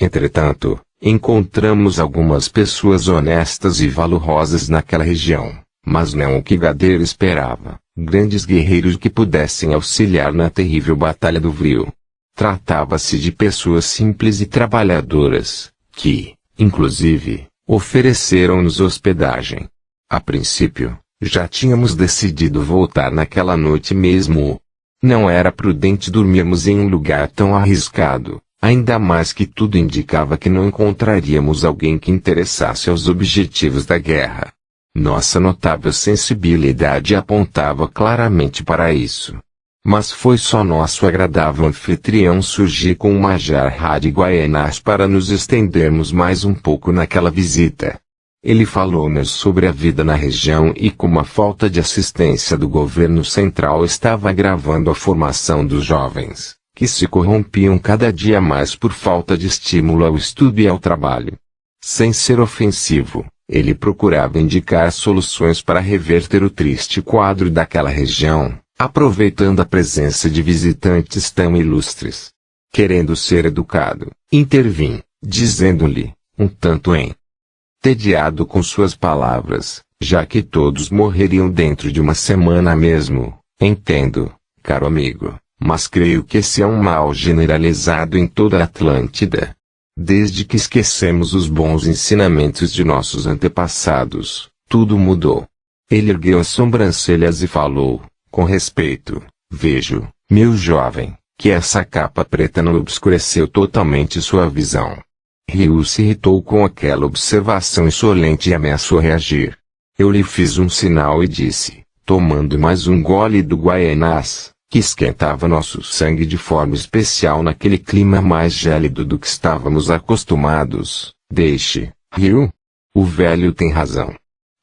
Entretanto, encontramos algumas pessoas honestas e valorosas naquela região, mas não o que Gader esperava, grandes guerreiros que pudessem auxiliar na terrível Batalha do Vril. Tratava-se de pessoas simples e trabalhadoras, que, inclusive, ofereceram-nos hospedagem. A princípio, já tínhamos decidido voltar naquela noite mesmo. Não era prudente dormirmos em um lugar tão arriscado, ainda mais que tudo indicava que não encontraríamos alguém que interessasse aos objetivos da guerra. Nossa notável sensibilidade apontava claramente para isso. Mas foi só nosso agradável anfitrião surgir com uma jarra de guaianás para nos estendermos mais um pouco naquela visita. Ele falou-nos sobre a vida na região e como a falta de assistência do governo central estava agravando a formação dos jovens, que se corrompiam cada dia mais por falta de estímulo ao estudo e ao trabalho. Sem ser ofensivo, ele procurava indicar soluções para reverter o triste quadro daquela região, aproveitando a presença de visitantes tão ilustres. Querendo ser educado, intervim, dizendo-lhe, um tanto entediado com suas palavras, já que todos morreriam dentro de uma semana mesmo. Entendo, caro amigo, mas creio que esse é um mal generalizado em toda a Atlântida. Desde que esquecemos os bons ensinamentos de nossos antepassados, tudo mudou. Ele ergueu as sobrancelhas e falou, com respeito: vejo, meu jovem, que essa capa preta não obscureceu totalmente sua visão. Ryu se irritou com aquela observação insolente e ameaçou reagir. Eu lhe fiz um sinal e disse, tomando mais um gole do guaianás, que esquentava nosso sangue de forma especial naquele clima mais gélido do que estávamos acostumados: deixe, Ryu. O velho tem razão.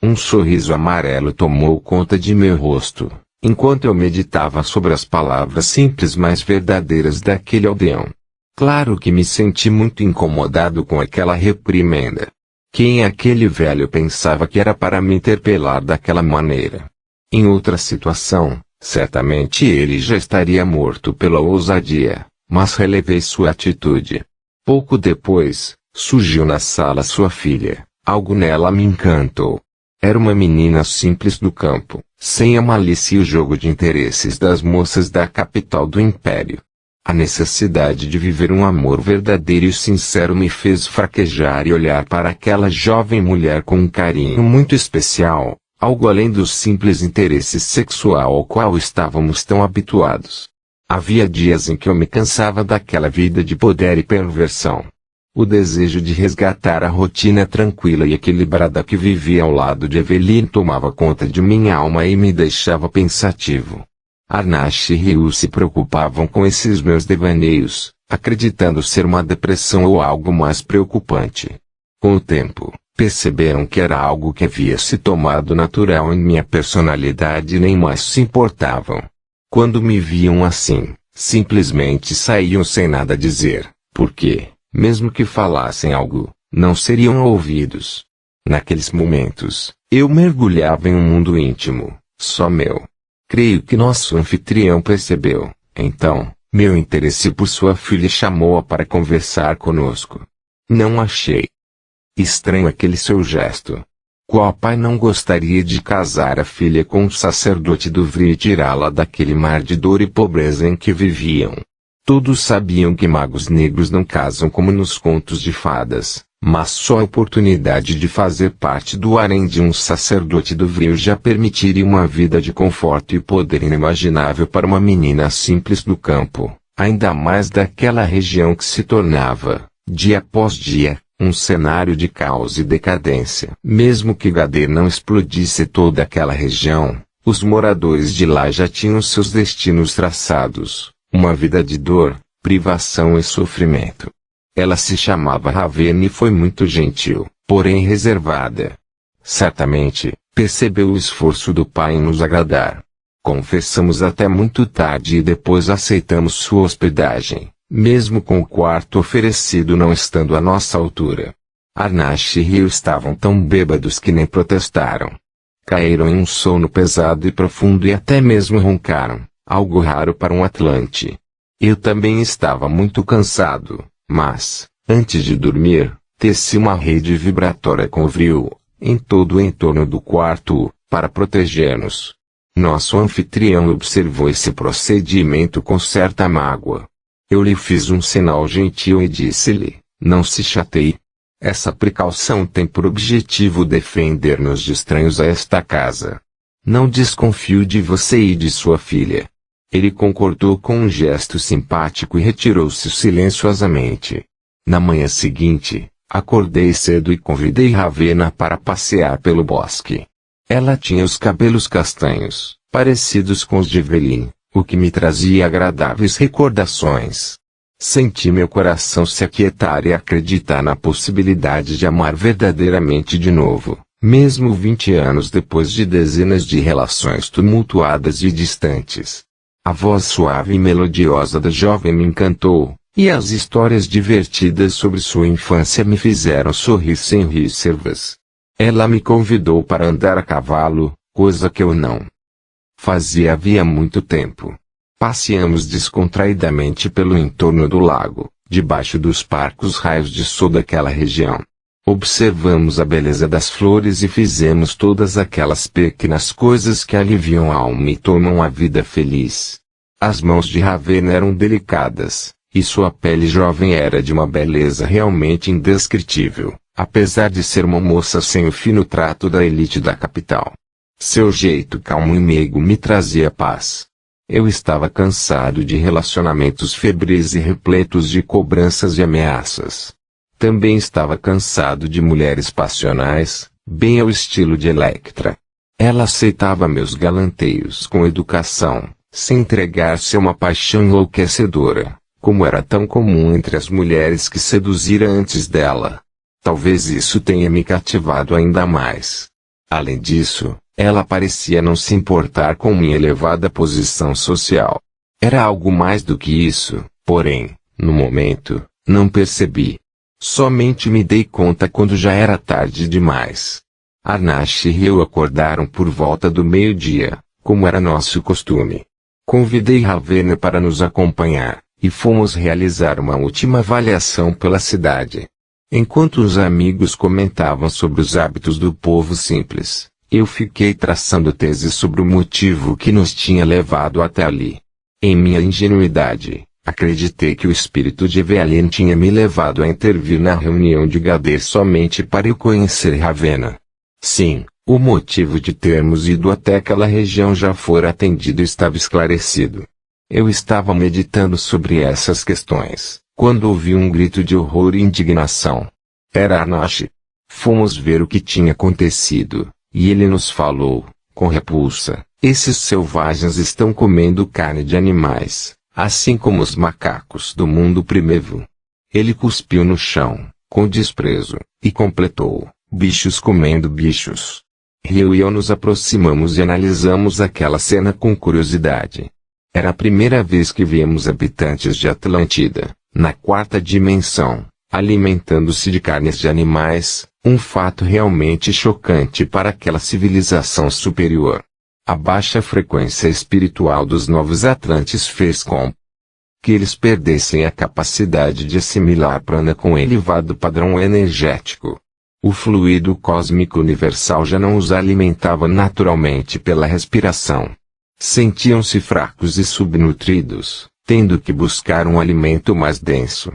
Um sorriso amarelo tomou conta de meu rosto, enquanto eu meditava sobre as palavras simples mas verdadeiras daquele aldeão. Claro que me senti muito incomodado com aquela reprimenda. Quem aquele velho pensava que era para me interpelar daquela maneira? Em outra situação, certamente ele já estaria morto pela ousadia, mas relevei sua atitude. Pouco depois, surgiu na sala sua filha. Algo nela me encantou. Era uma menina simples do campo, sem a malícia e o jogo de interesses das moças da capital do império. A necessidade de viver um amor verdadeiro e sincero me fez fraquejar e olhar para aquela jovem mulher com um carinho muito especial, algo além do simples interesse sexual ao qual estávamos tão habituados. Havia dias em que eu me cansava daquela vida de poder e perversão. O desejo de resgatar a rotina tranquila e equilibrada que vivia ao lado de Evelyn tomava conta de minha alma e me deixava pensativo. Arnash e Ryu se preocupavam com esses meus devaneios, acreditando ser uma depressão ou algo mais preocupante. Com o tempo, perceberam que era algo que havia se tomado natural em minha personalidade e nem mais se importavam. Quando me viam assim, simplesmente saíam sem nada dizer, porque, mesmo que falassem algo, não seriam ouvidos. Naqueles momentos, eu mergulhava em um mundo íntimo, só meu. Creio que nosso anfitrião percebeu, então, meu interesse por sua filha e chamou-a para conversar conosco. Não achei estranho aquele seu gesto. Qual pai não gostaria de casar a filha com um sacerdote do Vril e tirá-la daquele mar de dor e pobreza em que viviam? Todos sabiam que magos negros não casam como nos contos de fadas, mas só a oportunidade de fazer parte do harém de um sacerdote do Vril já permitiria uma vida de conforto e poder inimaginável para uma menina simples do campo, ainda mais daquela região que se tornava, dia após dia, um cenário de caos e decadência. Mesmo que Gader não explodisse toda aquela região, os moradores de lá já tinham seus destinos traçados, uma vida de dor, privação e sofrimento. Ela se chamava Ravena e foi muito gentil, porém reservada. Certamente, percebeu o esforço do pai em nos agradar. Conversamos até muito tarde e depois aceitamos sua hospedagem, mesmo com o quarto oferecido não estando à nossa altura. Arnash e Ryu estavam tão bêbados que nem protestaram. Caíram em um sono pesado e profundo e até mesmo roncaram, algo raro para um Atlante. Eu também estava muito cansado. Mas, Antes de dormir, teci uma rede vibratória com frio, em todo o entorno do quarto, para proteger-nos. Nosso anfitrião observou esse procedimento com certa mágoa. Eu lhe fiz um sinal gentil e disse-lhe, não se chateie. Essa precaução tem por objetivo defender-nos de estranhos a esta casa. Não desconfio de você e de sua filha. Ele concordou com um gesto simpático e retirou-se silenciosamente. Na manhã seguinte, acordei cedo e convidei Ravenna para passear pelo bosque. Ela tinha os cabelos castanhos, parecidos com os de Evelyn, o que me trazia agradáveis recordações. Senti meu coração se aquietar e acreditar na possibilidade de amar verdadeiramente de novo, mesmo 20 anos depois de dezenas de relações tumultuadas e distantes. A voz suave e melodiosa da jovem me encantou, e as histórias divertidas sobre sua infância me fizeram sorrir sem reservas. Ela me convidou para andar a cavalo, coisa que eu não fazia havia muito tempo. Passeamos descontraidamente pelo entorno do lago, debaixo dos parcos raios de sol daquela região. Observamos a beleza das flores e fizemos todas aquelas pequenas coisas que aliviam a alma e tornam a vida feliz. As mãos de Ravenna eram delicadas, e sua pele jovem era de uma beleza realmente indescritível, apesar de ser uma moça sem o fino trato da elite da capital. Seu jeito calmo e meigo me trazia paz. Eu estava cansado de relacionamentos febris e repletos de cobranças e ameaças. Também estava cansado de mulheres passionais, bem ao estilo de Electra. Ela aceitava meus galanteios com educação, sem entregar-se a uma paixão enlouquecedora, como era tão comum entre as mulheres que seduzira antes dela. Talvez isso tenha me cativado ainda mais. Além disso, ela parecia não se importar com minha elevada posição social. Era algo mais do que isso, porém, no momento, não percebi. Somente me dei conta quando já era tarde demais. Arnash e eu acordaram por volta do meio-dia, como era nosso costume. Convidei Ravenna para nos acompanhar, e fomos realizar uma última avaliação pela cidade. Enquanto os amigos comentavam sobre os hábitos do povo simples, eu fiquei traçando teses sobre o motivo que nos tinha levado até ali. Em minha ingenuidade, acreditei que o espírito de Evelyn tinha me levado a intervir na reunião de Gader somente para eu conhecer Ravenna. Sim, o motivo de termos ido até aquela região já fora atendido e estava esclarecido. Eu estava meditando sobre essas questões, quando ouvi um grito de horror e indignação. Era Arnash. Fomos ver o que tinha acontecido. E ele nos falou, com repulsa, esses selvagens estão comendo carne de animais, assim como os macacos do mundo primitivo. Ele cuspiu no chão, com desprezo, e completou, bichos comendo bichos. Rio e eu nos aproximamos e analisamos aquela cena com curiosidade. Era a primeira vez que víamos habitantes de Atlântida, na quarta dimensão, alimentando-se de carnes de animais, um fato realmente chocante para aquela civilização superior. A baixa frequência espiritual dos novos Atlantes fez com que eles perdessem a capacidade de assimilar prana com elevado padrão energético. O fluido cósmico universal já não os alimentava naturalmente pela respiração. Sentiam-se fracos e subnutridos, tendo que buscar um alimento mais denso.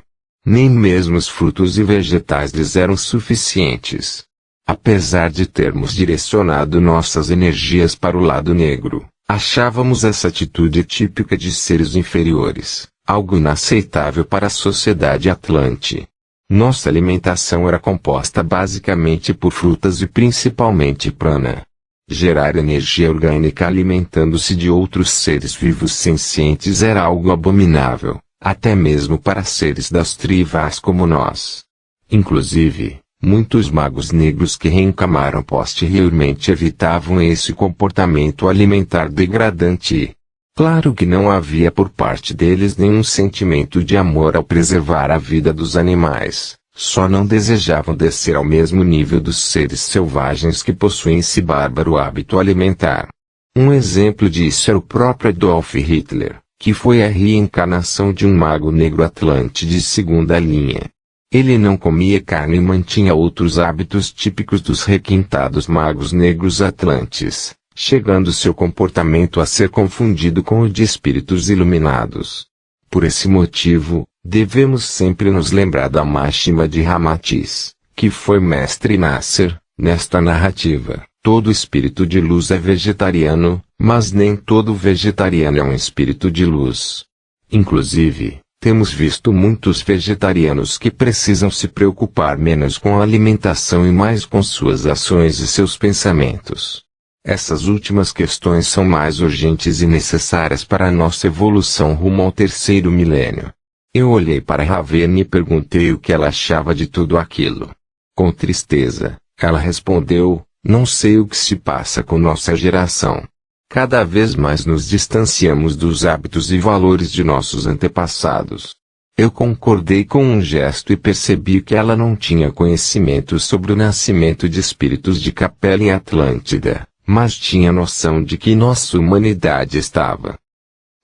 Nem mesmo os frutos e vegetais lhes eram suficientes. Apesar de termos direcionado nossas energias para o lado negro, achávamos essa atitude típica de seres inferiores, algo inaceitável para a sociedade atlante. Nossa alimentação era composta basicamente por frutas e principalmente prana. Gerar energia orgânica alimentando-se de outros seres vivos sencientes era algo abominável, até mesmo para seres das tribos como nós. Inclusive, muitos magos negros que reencarnaram posteriormente evitavam esse comportamento alimentar degradante e, claro que não havia por parte deles nenhum sentimento de amor ao preservar a vida dos animais, só não desejavam descer ao mesmo nível dos seres selvagens que possuem esse bárbaro hábito alimentar. Um exemplo disso era o próprio Adolf Hitler, que foi a reencarnação de um mago negro atlante de segunda linha. Ele não comia carne e mantinha outros hábitos típicos dos requintados magos negros atlantes, chegando seu comportamento a ser confundido com o de espíritos iluminados. Por esse motivo, devemos sempre nos lembrar da máxima de Ramatiz, que foi mestre Nasser, nesta narrativa: todo espírito de luz é vegetariano, mas nem todo vegetariano é um espírito de luz. Inclusive, temos visto muitos vegetarianos que precisam se preocupar menos com a alimentação e mais com suas ações e seus pensamentos. Essas últimas questões são mais urgentes e necessárias para a nossa evolução rumo ao terceiro milênio. Eu olhei para Ravena e perguntei o que ela achava de tudo aquilo. Com tristeza, ela respondeu: não sei o que se passa com nossa geração. Cada vez mais nos distanciamos dos hábitos e valores de nossos antepassados. Eu concordei com um gesto e percebi que ela não tinha conhecimento sobre o nascimento de espíritos de Capela em Atlântida, mas tinha noção de que nossa humanidade estava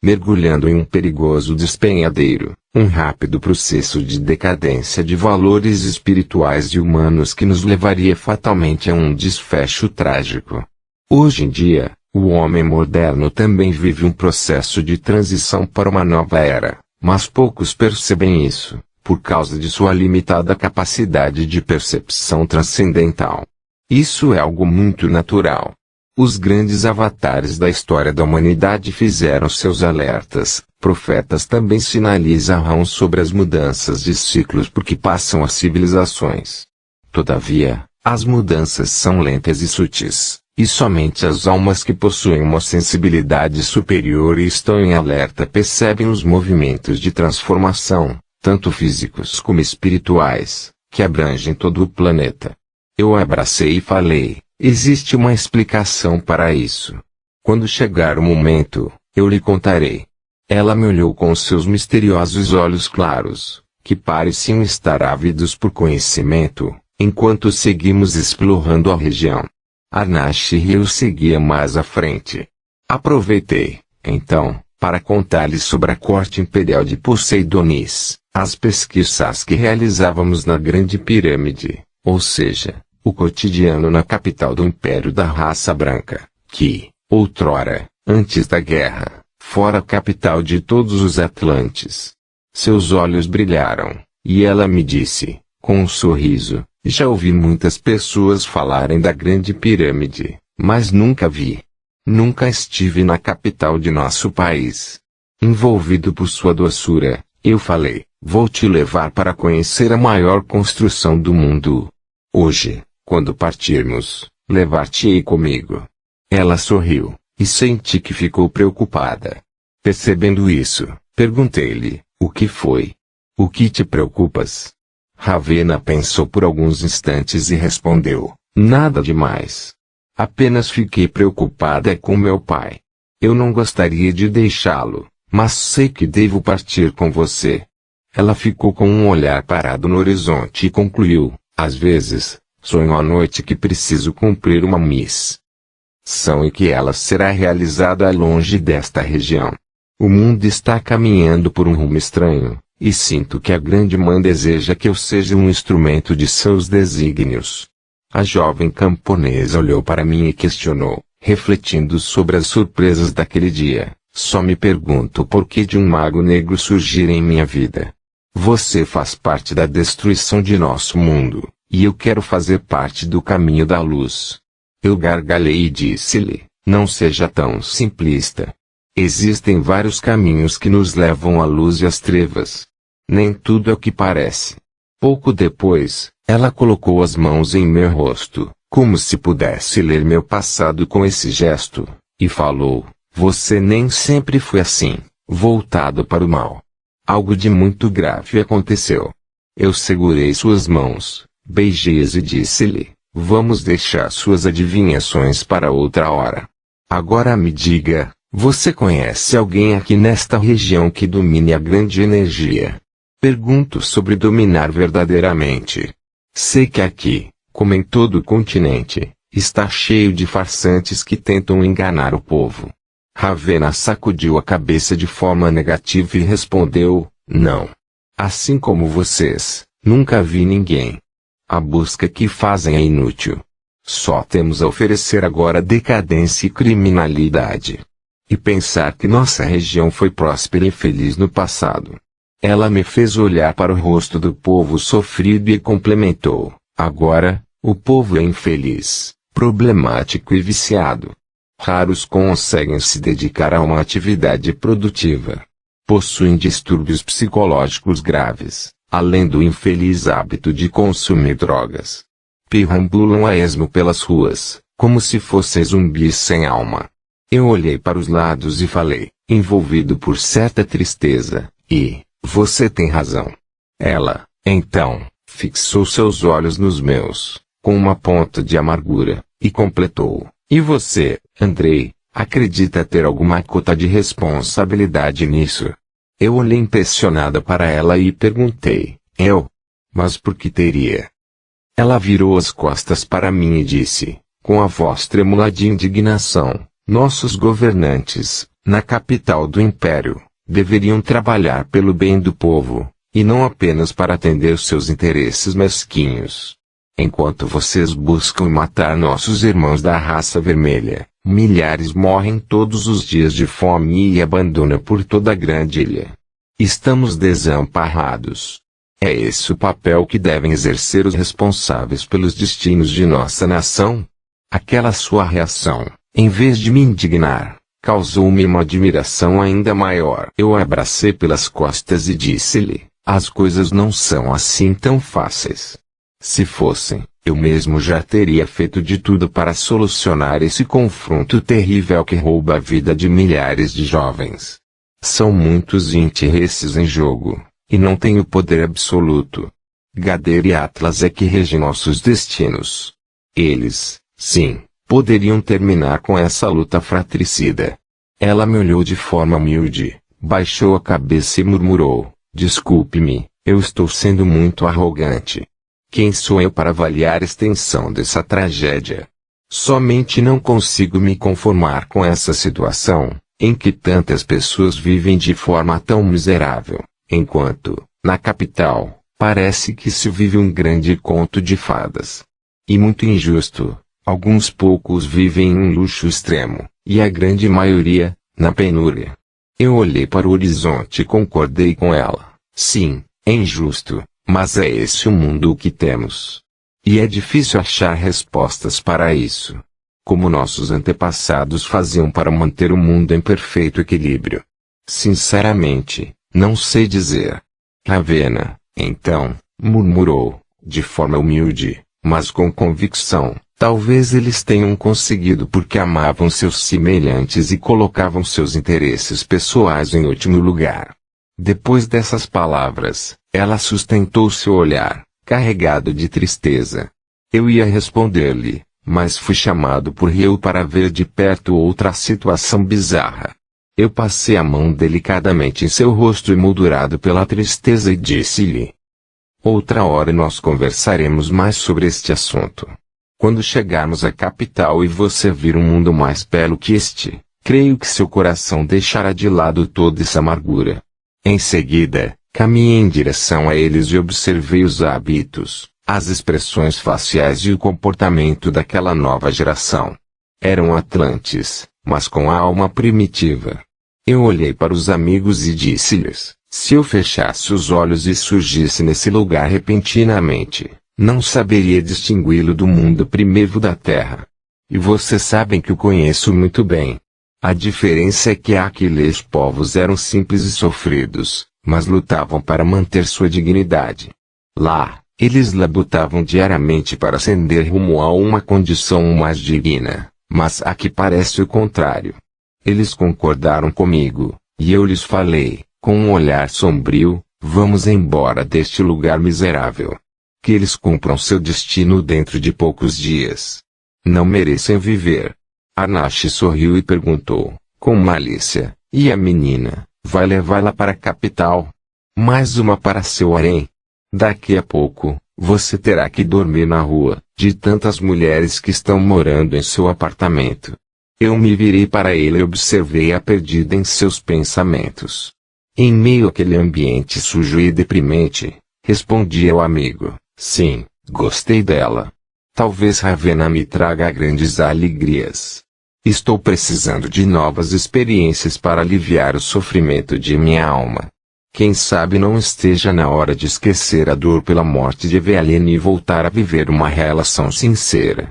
mergulhando em um perigoso despenhadeiro, um rápido processo de decadência de valores espirituais e humanos que nos levaria fatalmente a um desfecho trágico. Hoje em dia, o homem moderno também vive um processo de transição para uma nova era, mas poucos percebem isso, por causa de sua limitada capacidade de percepção transcendental. Isso é algo muito natural. Os grandes avatares da história da humanidade fizeram seus alertas, profetas também sinalizarão sobre as mudanças de ciclos por que passam as civilizações. Todavia, as mudanças são lentas e sutis, e somente as almas que possuem uma sensibilidade superior e estão em alerta percebem os movimentos de transformação, tanto físicos como espirituais, que abrangem todo o planeta. Eu a abracei e falei: existe uma explicação para isso. Quando chegar o momento, eu lhe contarei. Ela me olhou com seus misteriosos olhos claros, que pareciam estar ávidos por conhecimento, enquanto seguimos explorando a região. Arnash e eu seguia mais à frente. Aproveitei, então, para contar-lhe sobre a corte imperial de Poseidonis, as pesquisas que realizávamos na Grande Pirâmide, ou seja, o cotidiano na capital do Império da Raça Branca, que, outrora, antes da guerra, fora a capital de todos os Atlantes. Seus olhos brilharam, e ela me disse, com um sorriso: já ouvi muitas pessoas falarem da Grande Pirâmide, mas nunca vi. Nunca estive na capital de nosso país. Envolvido por sua doçura, eu falei: vou te levar para conhecer a maior construção do mundo. Hoje, quando partirmos, levar-te-ei comigo. Ela sorriu, e senti que ficou preocupada. Percebendo isso, perguntei-lhe: o que foi? O que te preocupas? Ravena pensou por alguns instantes e respondeu: nada demais. Apenas fiquei preocupada com meu pai. Eu não gostaria de deixá-lo, mas sei que devo partir com você. Ela ficou com um olhar parado no horizonte e concluiu: às vezes, sonho à noite que preciso cumprir uma missão e que ela será realizada longe desta região. O mundo está caminhando por um rumo estranho, e sinto que a Grande Mãe deseja que eu seja um instrumento de seus desígnios. A jovem camponesa olhou para mim e questionou, refletindo sobre as surpresas daquele dia: só me pergunto por que de um mago negro surgir em minha vida. Você faz parte da destruição de nosso mundo, e eu quero fazer parte do caminho da luz. Eu gargalhei e disse-lhe: não seja tão simplista. Existem vários caminhos que nos levam à luz e às trevas. Nem tudo é o que parece. Pouco depois, ela colocou as mãos em meu rosto, como se pudesse ler meu passado com esse gesto, e falou: você nem sempre foi assim, voltado para o mal. Algo de muito grave aconteceu. Eu segurei suas mãos, beijei-as e disse-lhe: vamos deixar suas adivinhações para outra hora. Agora me diga, você conhece alguém aqui nesta região que domine a grande energia? Pergunto sobre dominar verdadeiramente. Sei que aqui, como em todo o continente, está cheio de farsantes que tentam enganar o povo. Ravena sacudiu a cabeça de forma negativa e respondeu: não. Assim como vocês, Nunca vi ninguém. A busca que fazem é inútil. Só temos a oferecer agora decadência e criminalidade. E pensar que nossa região foi próspera e feliz no passado. Ela me fez olhar para o rosto do povo sofrido e complementou: agora, o povo é infeliz, problemático e viciado. Raros conseguem se dedicar a uma atividade produtiva. Possuem distúrbios psicológicos graves, além do infeliz hábito de consumir drogas. Perambulam a esmo pelas ruas, como se fossem zumbis sem alma. Eu olhei para os lados e falei, envolvido por certa tristeza, você tem razão. Ela, então, fixou seus olhos nos meus, com uma ponta de amargura, e completou: e você, Andrei, acredita ter alguma cota de responsabilidade nisso? Eu olhei impressionada para ela e perguntei: eu? Mas por que teria? Ela virou as costas para mim e disse, com a voz trêmula de indignação: nossos governantes, na capital do império, deveriam trabalhar pelo bem do povo, e não apenas para atender seus interesses mesquinhos. Enquanto vocês buscam matar nossos irmãos da raça vermelha, milhares morrem todos os dias de fome e abandona por toda a grande ilha. Estamos desamparados. É esse o papel que devem exercer os responsáveis pelos destinos de nossa nação? Aquela sua reação, em vez de me indignar, causou-me uma admiração ainda maior. Eu a abracei pelas costas e disse-lhe: as coisas não são assim tão fáceis. Se fossem, eu mesmo já teria feito de tudo para solucionar esse confronto terrível que rouba a vida de milhares de jovens. São muitos interesses em jogo, e não tenho poder absoluto. Gader e Atlas é que regem nossos destinos. Eles, sim, poderiam terminar com essa luta fratricida. Ela me olhou de forma humilde, baixou a cabeça e murmurou: desculpe-me, eu estou sendo muito arrogante. Quem sou eu para avaliar a extensão dessa tragédia? Somente não consigo me conformar com essa situação, em que tantas pessoas vivem de forma tão miserável, enquanto, na capital, parece que se vive um grande conto de fadas. E muito injusto, alguns poucos vivem em um luxo extremo, e a grande maioria, na penúria. Eu olhei para o horizonte e concordei com ela. Sim, é injusto. Mas é esse o mundo que temos. E é difícil achar respostas para isso. Como nossos antepassados faziam para manter o mundo em perfeito equilíbrio? Sinceramente, não sei dizer. Ravenna, então, murmurou, de forma humilde, mas com convicção: talvez eles tenham conseguido porque amavam seus semelhantes e colocavam seus interesses pessoais em último lugar. Depois dessas palavras, ela sustentou seu olhar, carregado de tristeza. Eu ia responder-lhe, mas fui chamado por Rio para ver de perto outra situação bizarra. Eu passei a mão delicadamente em seu rosto emoldurado pela tristeza e disse-lhe: outra hora nós conversaremos mais sobre este assunto. Quando chegarmos à capital e você vir um mundo mais belo que este, creio que seu coração deixará de lado toda essa amargura. Em seguida, caminhei em direção a eles e observei os hábitos, as expressões faciais e o comportamento daquela nova geração. Eram atlantes, mas com a alma primitiva. Eu olhei para os amigos e disse-lhes: se eu fechasse os olhos e surgisse nesse lugar repentinamente, não saberia distingui-lo do mundo primitivo da Terra. E vocês sabem que o conheço muito bem. A diferença é que aqueles povos eram simples e sofridos, mas lutavam para manter sua dignidade. Lá, eles labutavam diariamente para ascender rumo a uma condição mais digna, mas aqui parece o contrário. Eles concordaram comigo, e eu lhes falei, com um olhar sombrio: vamos embora deste lugar miserável. Que eles cumpram seu destino dentro de poucos dias. Não merecem viver. Anashi sorriu e perguntou, com malícia: e a menina, vai levá-la para a capital? Mais uma para seu harém? Daqui a pouco, você terá que dormir na rua, de tantas mulheres que estão morando em seu apartamento. Eu me virei para ele e observei-a perdida em seus pensamentos. Em meio àquele ambiente sujo e deprimente, Respondia o amigo, sim, gostei dela. Talvez Ravenna me traga grandes alegrias. Estou precisando de novas experiências para aliviar o sofrimento de minha alma. Quem sabe não esteja na hora de esquecer a dor pela morte de Eveline e voltar a viver uma relação sincera.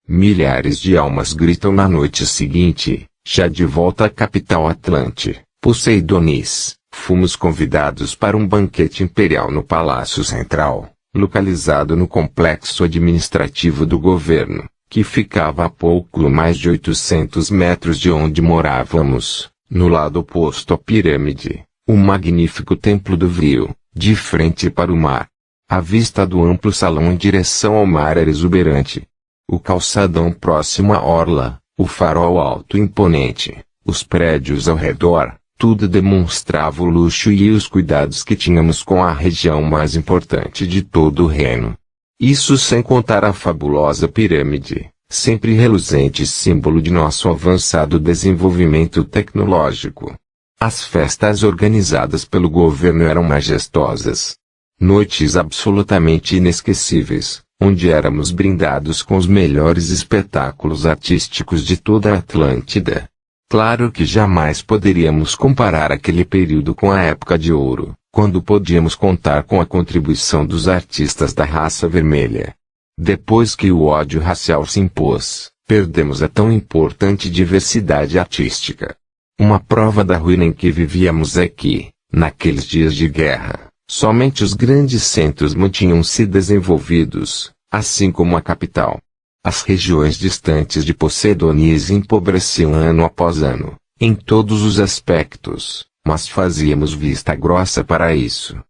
Milhares de almas gritam na noite seguinte, já de volta à capital Atlante, Poseidonis, fomos convidados para um banquete imperial no Palácio Central, localizado no complexo administrativo do governo, que ficava a pouco mais de 800 metros de onde morávamos, no lado oposto à pirâmide, o magnífico Templo do Vrio, de frente para o mar. A vista do amplo salão em direção ao mar era exuberante. O calçadão próximo à orla, o farol alto e imponente, os prédios ao redor, tudo demonstrava o luxo e os cuidados que tínhamos com a região mais importante de todo o reino. Isso sem contar a fabulosa pirâmide, sempre reluzente símbolo de nosso avançado desenvolvimento tecnológico. As festas organizadas pelo governo eram majestosas. Noites absolutamente inesquecíveis, onde éramos brindados com os melhores espetáculos artísticos de toda a Atlântida. Claro que jamais poderíamos comparar aquele período com a época de ouro, quando podíamos contar com a contribuição dos artistas da raça vermelha. Depois que o ódio racial se impôs, perdemos a tão importante diversidade artística. Uma prova da ruína em que vivíamos é que, naqueles dias de guerra, somente os grandes centros mantinham-se desenvolvidos, assim como a capital. As regiões distantes de Poseidonis empobreciam ano após ano, em todos os aspectos, mas fazíamos vista grossa para isso.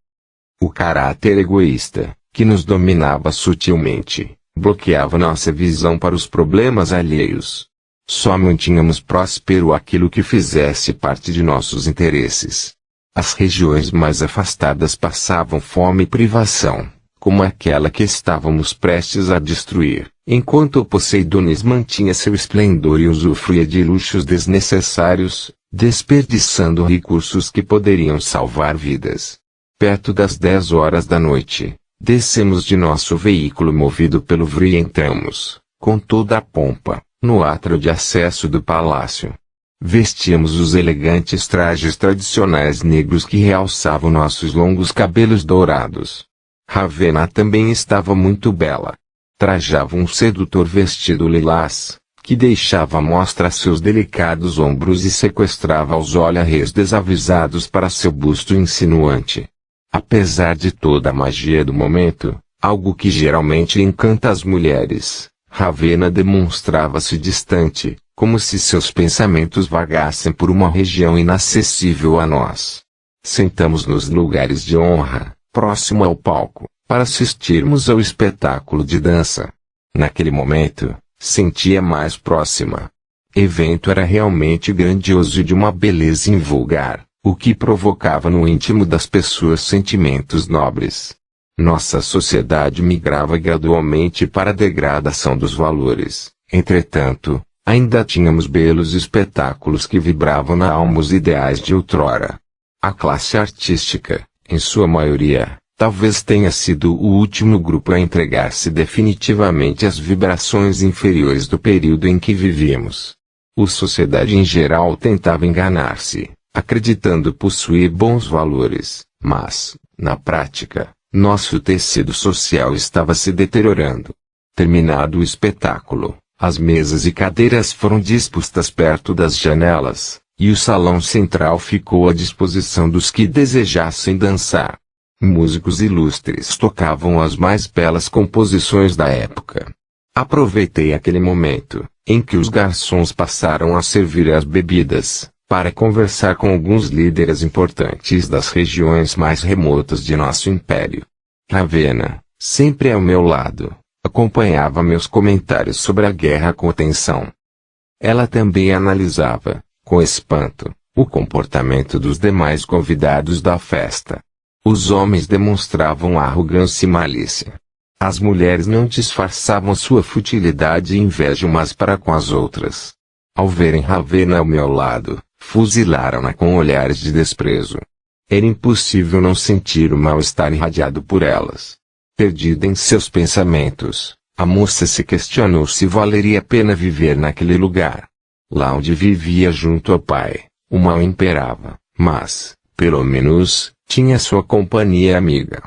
O caráter egoísta, que nos dominava sutilmente, bloqueava nossa visão para os problemas alheios. Só mantínhamos próspero aquilo que fizesse parte de nossos interesses. As regiões mais afastadas passavam fome e privação, como aquela que estávamos prestes a destruir, enquanto Poseidonis mantinha seu esplendor e usufruía de luxos desnecessários, desperdiçando recursos que poderiam salvar vidas. Perto das 10 horas da noite, descemos de nosso veículo movido pelo Vrio e entramos, com toda a pompa, no átrio de acesso do palácio. Vestíamos os elegantes trajes tradicionais negros que realçavam nossos longos cabelos dourados. Ravenna também estava muito bela. Trajava um sedutor vestido lilás, que deixava à mostra seus delicados ombros e sequestrava os olhares desavisados para seu busto insinuante. Apesar de toda a magia do momento, algo que geralmente encanta as mulheres, Ravenna demonstrava-se distante, como se seus pensamentos vagassem por uma região inacessível a nós. Sentamos nos lugares de honra, próximo ao palco, para assistirmos ao espetáculo de dança. Naquele momento, sentia mais próxima. O evento era realmente grandioso e de uma beleza invulgar, o que provocava no íntimo das pessoas sentimentos nobres. Nossa sociedade migrava gradualmente para a degradação dos valores. Entretanto, ainda tínhamos belos espetáculos que vibravam na alma os ideais de outrora. A classe artística, em sua maioria, talvez tenha sido o último grupo a entregar-se definitivamente às vibrações inferiores do período em que vivíamos. A sociedade em geral tentava enganar-se, acreditando possuir bons valores, mas, na prática, nosso tecido social estava se deteriorando. Terminado o espetáculo, as mesas e cadeiras foram dispostas perto das janelas, e o salão central ficou à disposição dos que desejassem dançar. Músicos ilustres tocavam as mais belas composições da época. Aproveitei aquele momento, em que os garçons passaram a servir as bebidas, para conversar com alguns líderes importantes das regiões mais remotas de nosso império. Ravenna, sempre ao meu lado, acompanhava meus comentários sobre a guerra com atenção. Ela também analisava, com espanto, o comportamento dos demais convidados da festa. Os homens demonstravam arrogância e malícia. As mulheres não disfarçavam sua futilidade e inveja umas para com as outras. Ao verem Ravenna ao meu lado, fuzilaram-na com olhares de desprezo. Era impossível não sentir o mal-estar irradiado por elas. Perdida em seus pensamentos, a moça se questionou se valeria a pena viver naquele lugar. Lá onde vivia junto ao pai, o mal imperava, mas, pelo menos, tinha sua companhia amiga.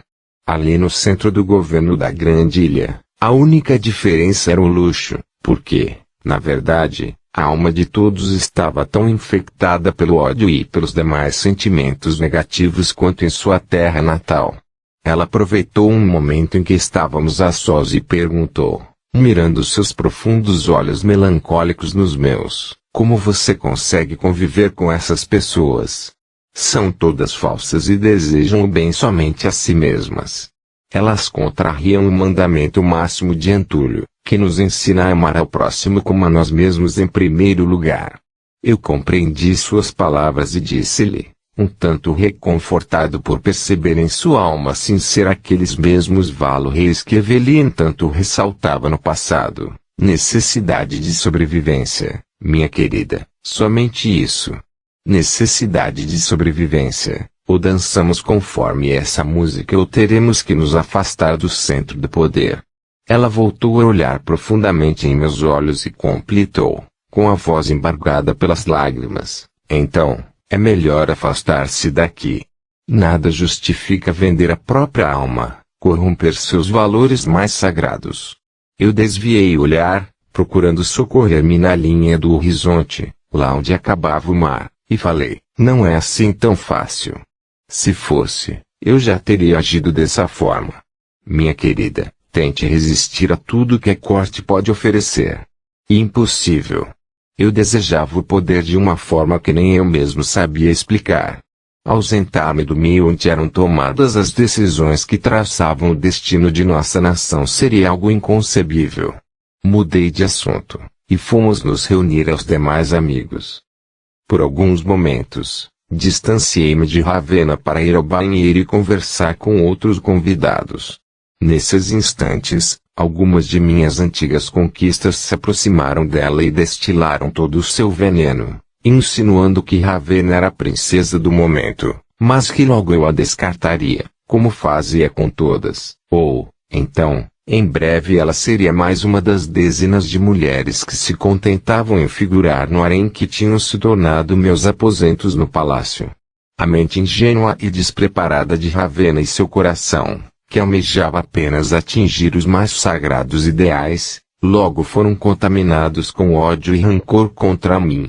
Ali no centro do governo da grande ilha, a única diferença era o luxo, porque, na verdade, a alma de todos estava tão infectada pelo ódio e pelos demais sentimentos negativos quanto em sua terra natal. Ela aproveitou um momento em que estávamos a sós e perguntou, mirando seus profundos olhos melancólicos nos meus, como você consegue conviver com essas pessoas? São todas falsas e desejam o bem somente a si mesmas. Elas contrariam o mandamento máximo de Antúlio, que nos ensina a amar ao próximo como a nós mesmos em primeiro lugar. Eu compreendi suas palavras e disse-lhe, um tanto reconfortado por perceber em sua alma sincera aqueles mesmos valores que Evelyn tanto ressaltava no passado, necessidade de sobrevivência, minha querida, somente isso. Necessidade de sobrevivência, ou dançamos conforme essa música ou teremos que nos afastar do centro do poder. Ela voltou a olhar profundamente em meus olhos e completou, com a voz embargada pelas lágrimas, então, é melhor afastar-se daqui. Nada justifica vender a própria alma, corromper seus valores mais sagrados. Eu desviei o olhar, procurando socorrer-me na linha do horizonte, lá onde acabava o mar, e falei, não é assim tão fácil. Se fosse, eu já teria agido dessa forma. Minha querida, tente resistir a tudo que a corte pode oferecer. Impossível. Eu desejava o poder de uma forma que nem eu mesmo sabia explicar. Ausentar-me do meio onde eram tomadas as decisões que traçavam o destino de nossa nação seria algo inconcebível. Mudei de assunto, e fomos nos reunir aos demais amigos. Por alguns momentos, distanciei-me de Ravenna para ir ao banheiro e conversar com outros convidados. Nesses instantes, algumas de minhas antigas conquistas se aproximaram dela e destilaram todo o seu veneno, insinuando que Ravenna era a princesa do momento, mas que logo eu a descartaria, como fazia com todas, ou, então, em breve ela seria mais uma das dezenas de mulheres que se contentavam em figurar no harém que tinham se tornado meus aposentos no palácio. A mente ingênua e despreparada de Ravenna e seu coração, que almejava apenas atingir os mais sagrados ideais, logo foram contaminados com ódio e rancor contra mim.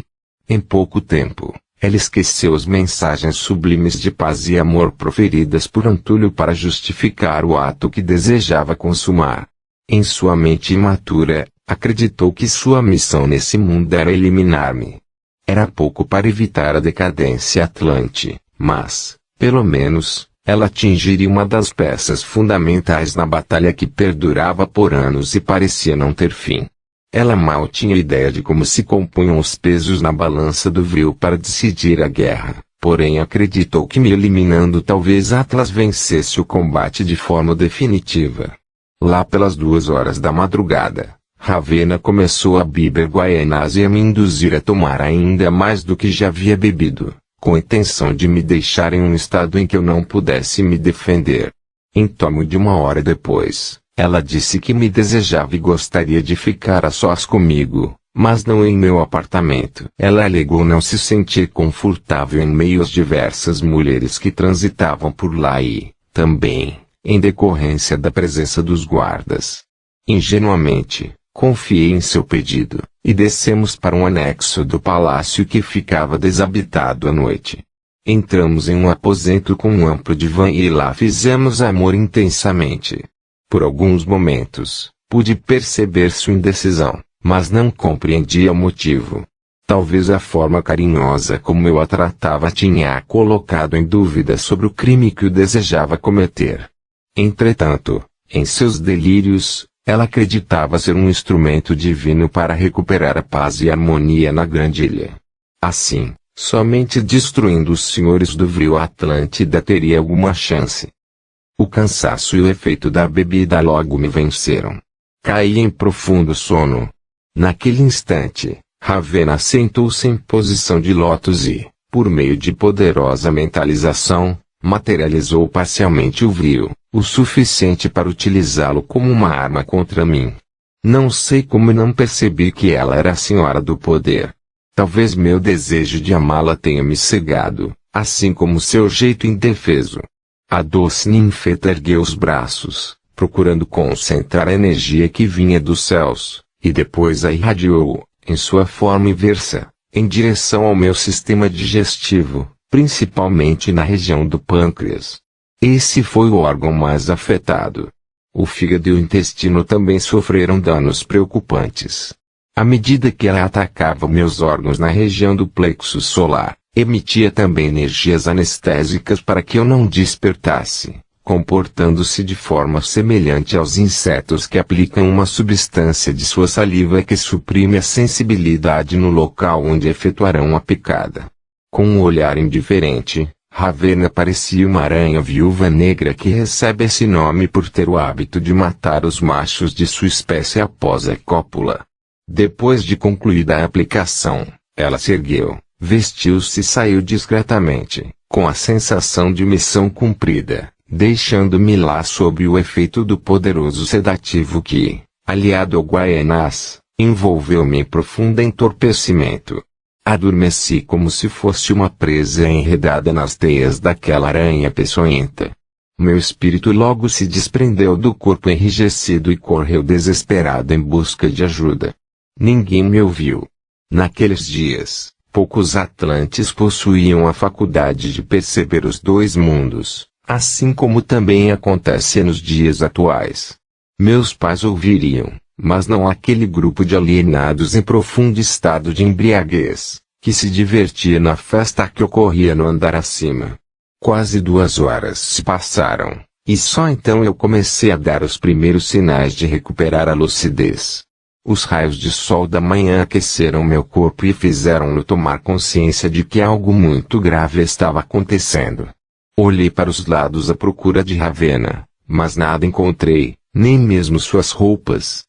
Em pouco tempo, ela esqueceu as mensagens sublimes de paz e amor proferidas por Antúlio para justificar o ato que desejava consumar. Em sua mente imatura, acreditou que sua missão nesse mundo era eliminar-me. Era pouco para evitar a decadência atlante, mas, pelo menos, ela atingiria uma das peças fundamentais na batalha que perdurava por anos e parecia não ter fim. Ela mal tinha ideia de como se compunham os pesos na balança do Vril para decidir a guerra, porém acreditou que me eliminando talvez Atlas vencesse o combate de forma definitiva. Lá pelas 2 horas da madrugada, Ravenna começou a beber guaianás e a me induzir a tomar ainda mais do que já havia bebido, com a intenção de me deixar em um estado em que eu não pudesse me defender. Em torno de 1 hora depois, ela disse que me desejava e gostaria de ficar a sós comigo, mas não em meu apartamento. Ela alegou não se sentir confortável em meio às diversas mulheres que transitavam por lá e, também, em decorrência da presença dos guardas. Ingenuamente, confiei em seu pedido, e descemos para um anexo do palácio que ficava desabitado à noite. Entramos em um aposento com um amplo divã e lá fizemos amor intensamente. Por alguns momentos, pude perceber sua indecisão, mas não compreendia o motivo. Talvez a forma carinhosa como eu a tratava tinha a colocado em dúvida sobre o crime que o desejava cometer. Entretanto, em seus delírios, ela acreditava ser um instrumento divino para recuperar a paz e a harmonia na grande ilha. Assim, somente destruindo os senhores do Vril Atlântida teria alguma chance. O cansaço e o efeito da bebida logo me venceram. Caí em profundo sono. Naquele instante, Ravenna sentou-se em posição de lótus e, por meio de poderosa mentalização, materializou parcialmente o Vril, o suficiente para utilizá-lo como uma arma contra mim. Não sei como não percebi que ela era a senhora do poder. Talvez meu desejo de amá-la tenha me cegado, assim como seu jeito indefeso. A doce ninfeta ergueu os braços, procurando concentrar a energia que vinha dos céus, e depois a irradiou, em sua forma inversa, em direção ao meu sistema digestivo, principalmente na região do pâncreas. Esse foi o órgão mais afetado. O fígado e o intestino também sofreram danos preocupantes. À medida que ela atacava meus órgãos na região do plexo solar, emitia também energias anestésicas para que eu não despertasse, comportando-se de forma semelhante aos insetos que aplicam uma substância de sua saliva que suprime a sensibilidade no local onde efetuarão a picada. Com um olhar indiferente, Ravenna parecia uma aranha viúva negra que recebe esse nome por ter o hábito de matar os machos de sua espécie após a cópula. Depois de concluída a aplicação, ela se ergueu, vestiu-se e saiu discretamente, com a sensação de missão cumprida, deixando-me lá sob o efeito do poderoso sedativo que, aliado ao Guaianás, envolveu-me em profundo entorpecimento. Adormeci como se fosse uma presa enredada nas teias daquela aranha peçonhenta. Meu espírito logo se desprendeu do corpo enrijecido e correu desesperado em busca de ajuda. Ninguém me ouviu. Naqueles dias, poucos atlantes possuíam a faculdade de perceber os dois mundos, assim como também acontece nos dias atuais. Meus pais ouviriam, mas não aquele grupo de alienados em profundo estado de embriaguez, que se divertia na festa que ocorria no andar acima. Quase 2 horas se passaram, e só então eu comecei a dar os primeiros sinais de recuperar a lucidez. Os raios de sol da manhã aqueceram meu corpo e fizeram-no tomar consciência de que algo muito grave estava acontecendo. Olhei para os lados à procura de Ravenna, mas nada encontrei, nem mesmo suas roupas.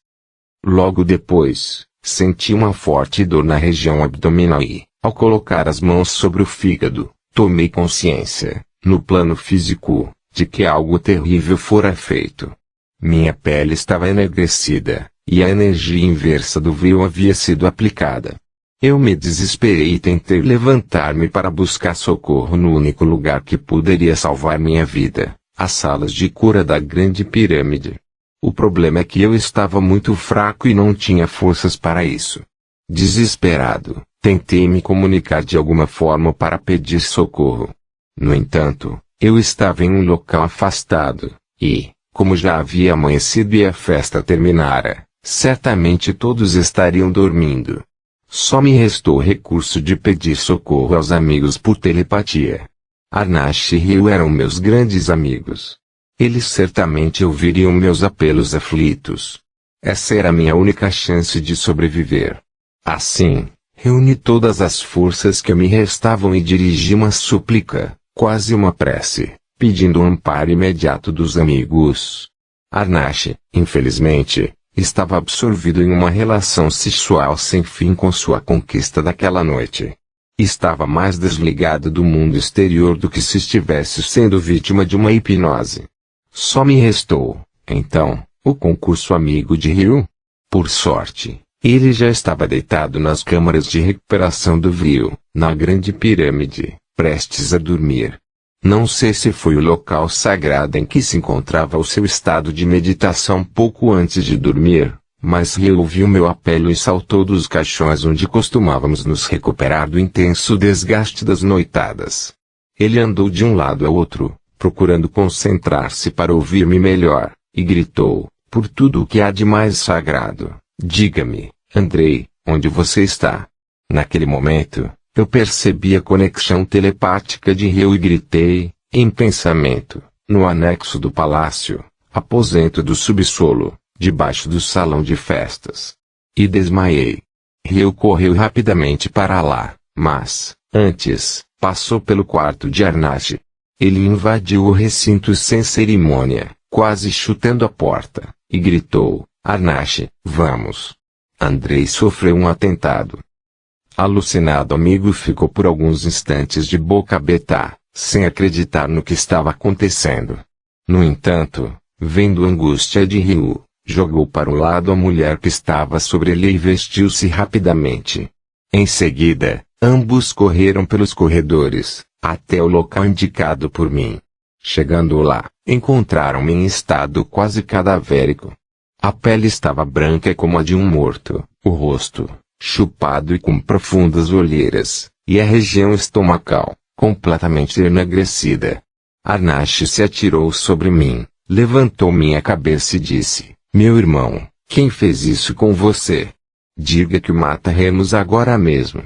Logo depois, senti uma forte dor na região abdominal e, ao colocar as mãos sobre o fígado, tomei consciência, no plano físico, de que algo terrível fora feito. Minha pele estava enegrecida, e a energia inversa do véu havia sido aplicada. Eu me desesperei e tentei levantar-me para buscar socorro no único lugar que poderia salvar minha vida, as salas de cura da Grande Pirâmide. O problema é que eu estava muito fraco e não tinha forças para isso. Desesperado, tentei me comunicar de alguma forma para pedir socorro. No entanto, eu estava em um local afastado, e, como já havia amanhecido e a festa terminara, certamente todos estariam dormindo. Só me restou o recurso de pedir socorro aos amigos por telepatia. Arnash e Ryu eram meus grandes amigos. Eles certamente ouviriam meus apelos aflitos. Essa era a minha única chance de sobreviver. Assim, reuni todas as forças que me restavam e dirigi uma súplica, quase uma prece, pedindo um amparo imediato dos amigos. Arnash, infelizmente, estava absorvido em uma relação sexual sem fim com sua conquista daquela noite. Estava mais desligado do mundo exterior do que se estivesse sendo vítima de uma hipnose. Só me restou, então, o concurso amigo de Ryu. Por sorte, ele já estava deitado nas câmaras de recuperação do Vril, na Grande Pirâmide, prestes a dormir. Não sei se foi o local sagrado em que se encontrava o seu estado de meditação pouco antes de dormir, mas Ryu ouviu meu apelo e saltou dos caixões onde costumávamos nos recuperar do intenso desgaste das noitadas. Ele andou de um lado ao outro, procurando concentrar-se para ouvir-me melhor, e gritou, por tudo o que há de mais sagrado, diga-me, Andrei, onde você está? Naquele momento, eu percebi a conexão telepática de Ryu e gritei, em pensamento, no anexo do palácio, aposento do subsolo, debaixo do salão de festas. E desmaiei. Ryu correu rapidamente para lá, mas, antes, passou pelo quarto de Arnash. Ele invadiu o recinto sem cerimônia, quase chutando a porta, e gritou, Arnash, vamos. Andrei sofreu um atentado. Alucinado amigo ficou por alguns instantes de boca aberta, sem acreditar no que estava acontecendo. No entanto, vendo a angústia de Ryu, jogou para o lado a mulher que estava sobre ele e vestiu-se rapidamente. Em seguida, ambos correram pelos corredores, até o local indicado por mim. Chegando lá, encontraram-me em estado quase cadavérico. A pele estava branca como a de um morto, o rosto, chupado e com profundas olheiras, e a região estomacal, completamente enegrecida. Arnashi se atirou sobre mim, levantou minha cabeça e disse: "Meu irmão, quem fez isso com você? Diga que o mataremos agora mesmo."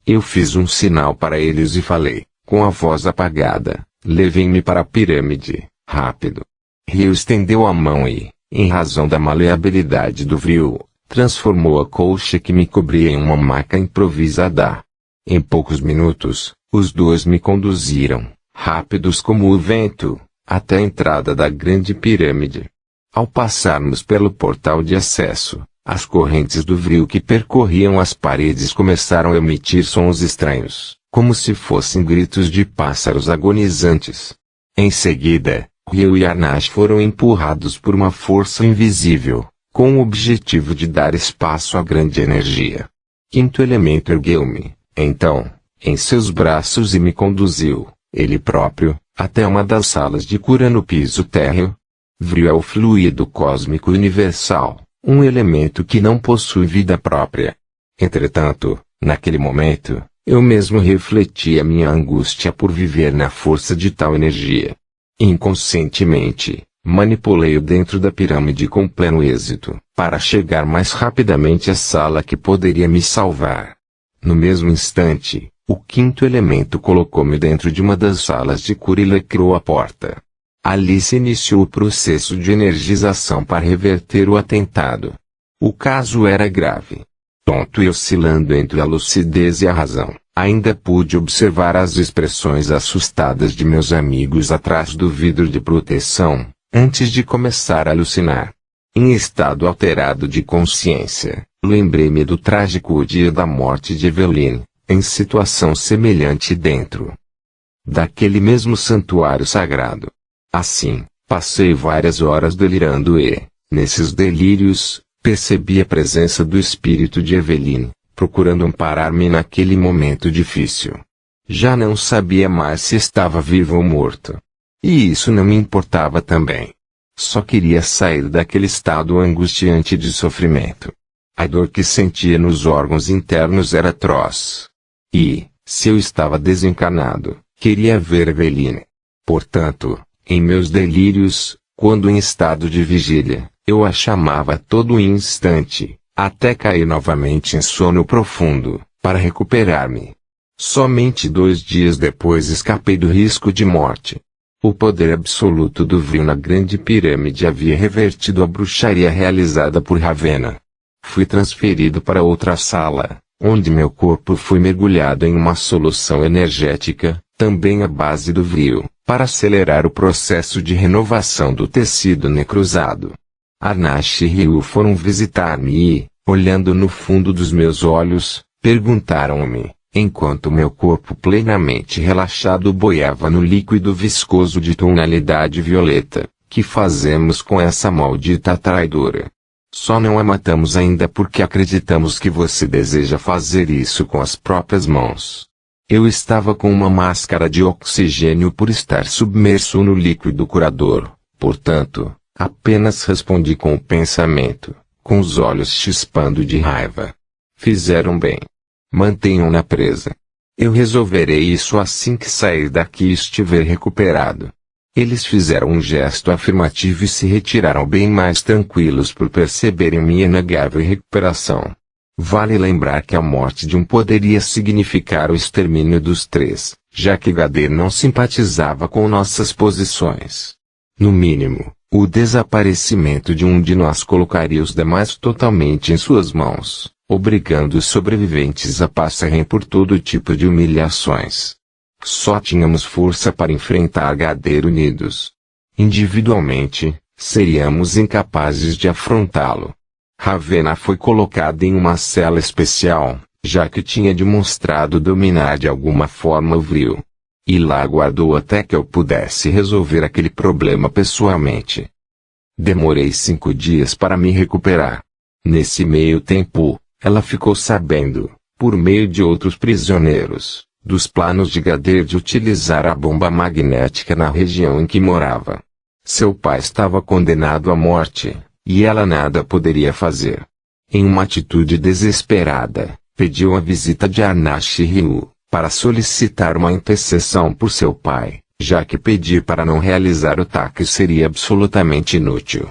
Eu fiz um sinal para eles e falei, com a voz apagada: "Levem-me para a pirâmide, rápido." Ryu estendeu a mão e, em razão da maleabilidade do frio, transformou a colcha que me cobria em uma maca improvisada. Em poucos minutos, os dois me conduziram, rápidos como o vento, até a entrada da grande pirâmide. Ao passarmos pelo portal de acesso, as correntes do frio que percorriam as paredes começaram a emitir sons estranhos, como se fossem gritos de pássaros agonizantes. Em seguida, Ryu e Arnashi foram empurrados por uma força invisível, com o objetivo de dar espaço à grande energia. Quinto elemento ergueu-me, então, em seus braços e me conduziu, ele próprio, até uma das salas de cura no piso térreo. Frio é o fluido cósmico universal, um elemento que não possui vida própria. Entretanto, naquele momento, eu mesmo refleti a minha angústia por viver na força de tal energia. Inconscientemente, manipulei-o dentro da pirâmide com pleno êxito, para chegar mais rapidamente à sala que poderia me salvar. No mesmo instante, o quinto elemento colocou-me dentro de uma das salas de cura e lacrou a porta. Ali se iniciou o processo de energização para reverter o atentado. O caso era grave. Tonto e oscilando entre a lucidez e a razão, ainda pude observar as expressões assustadas de meus amigos atrás do vidro de proteção, antes de começar a alucinar. Em estado alterado de consciência, lembrei-me do trágico dia da morte de Eveline, em situação semelhante dentro daquele mesmo santuário sagrado. Assim, passei várias horas delirando e, nesses delírios, percebi a presença do espírito de Eveline, procurando amparar-me naquele momento difícil. Já não sabia mais se estava vivo ou morto. E isso não me importava também. Só queria sair daquele estado angustiante de sofrimento. A dor que sentia nos órgãos internos era atroz. E, se eu estava desencarnado, queria ver Eveline. Portanto, em meus delírios, quando em estado de vigília, eu a chamava a todo instante, até cair novamente em sono profundo, para recuperar-me. Somente 2 dias depois escapei do risco de morte. O poder absoluto do frio na grande pirâmide havia revertido a bruxaria realizada por Ravenna. Fui transferido para outra sala, onde meu corpo foi mergulhado em uma solução energética, também à base do frio, para acelerar o processo de renovação do tecido necrosado. Arnashi e Ryu foram visitar-me e, olhando no fundo dos meus olhos, perguntaram-me, enquanto meu corpo plenamente relaxado boiava no líquido viscoso de tonalidade violeta, que fazemos com essa maldita traidora? Só não a matamos ainda porque acreditamos que você deseja fazer isso com as próprias mãos. Eu estava com uma máscara de oxigênio por estar submerso no líquido curador, portanto, apenas respondi com o pensamento, com os olhos chispando de raiva. Fizeram bem. Mantenham-na presa. Eu resolverei isso assim que sair daqui e estiver recuperado. Eles fizeram um gesto afirmativo e se retiraram bem mais tranquilos por perceberem minha inegável recuperação. Vale lembrar que a morte de um poderia significar o extermínio dos 3, já que Gader não simpatizava com nossas posições. No mínimo, o desaparecimento de um de nós colocaria os demais totalmente em suas mãos, obrigando os sobreviventes a passarem por todo tipo de humilhações. Só tínhamos força para enfrentar Gader unidos. Individualmente, seríamos incapazes de afrontá-lo. Ravenna foi colocada em uma cela especial, já que tinha demonstrado dominar de alguma forma o frio. e lá aguardou até que eu pudesse resolver aquele problema pessoalmente. Demorei 5 dias para me recuperar. Nesse meio tempo, ela ficou sabendo, por meio de outros prisioneiros, dos planos de Gader de utilizar a bomba magnética na região em que morava. Seu pai estava condenado à morte, e ela nada poderia fazer. Em uma atitude desesperada, pediu a visita de Anashi Ryu, para solicitar uma intercessão por seu pai, já que pedir para não realizar o ataque seria absolutamente inútil.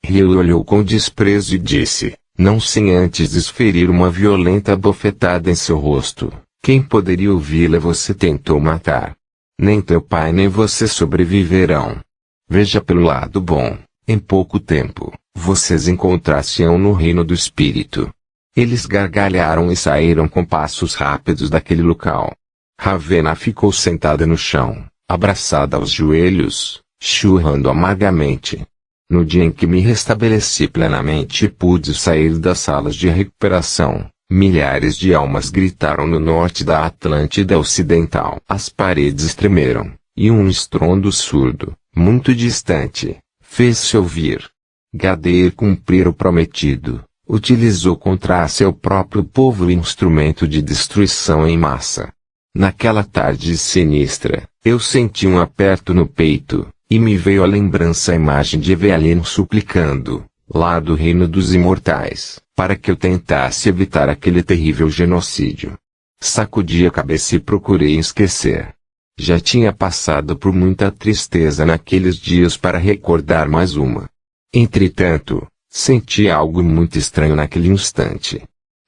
Ryu olhou com desprezo e disse, não sem antes desferir uma violenta bofetada em seu rosto. Quem poderia ouvi-la você tentou matar. Nem teu pai nem você sobreviverão. Veja pelo lado bom, em pouco tempo, vocês encontrar-se-ão no reino do espírito. Eles gargalharam e saíram com passos rápidos daquele local. Ravena ficou sentada no chão, abraçada aos joelhos, chorrando amargamente. No dia em que me restabeleci plenamente e pude sair das salas de recuperação, milhares de almas gritaram no norte da Atlântida Ocidental. As paredes tremeram, e um estrondo surdo, muito distante, fez-se ouvir. Gader cumprir o prometido, utilizou contra seu próprio povo o instrumento de destruição em massa. Naquela tarde sinistra, eu senti um aperto no peito, e me veio à lembrança a imagem de Evelyn suplicando, lá do reino dos imortais, para que eu tentasse evitar aquele terrível genocídio. Sacudi a cabeça e procurei esquecer. Já tinha passado por muita tristeza naqueles dias para recordar mais uma. Entretanto, senti algo muito estranho naquele instante.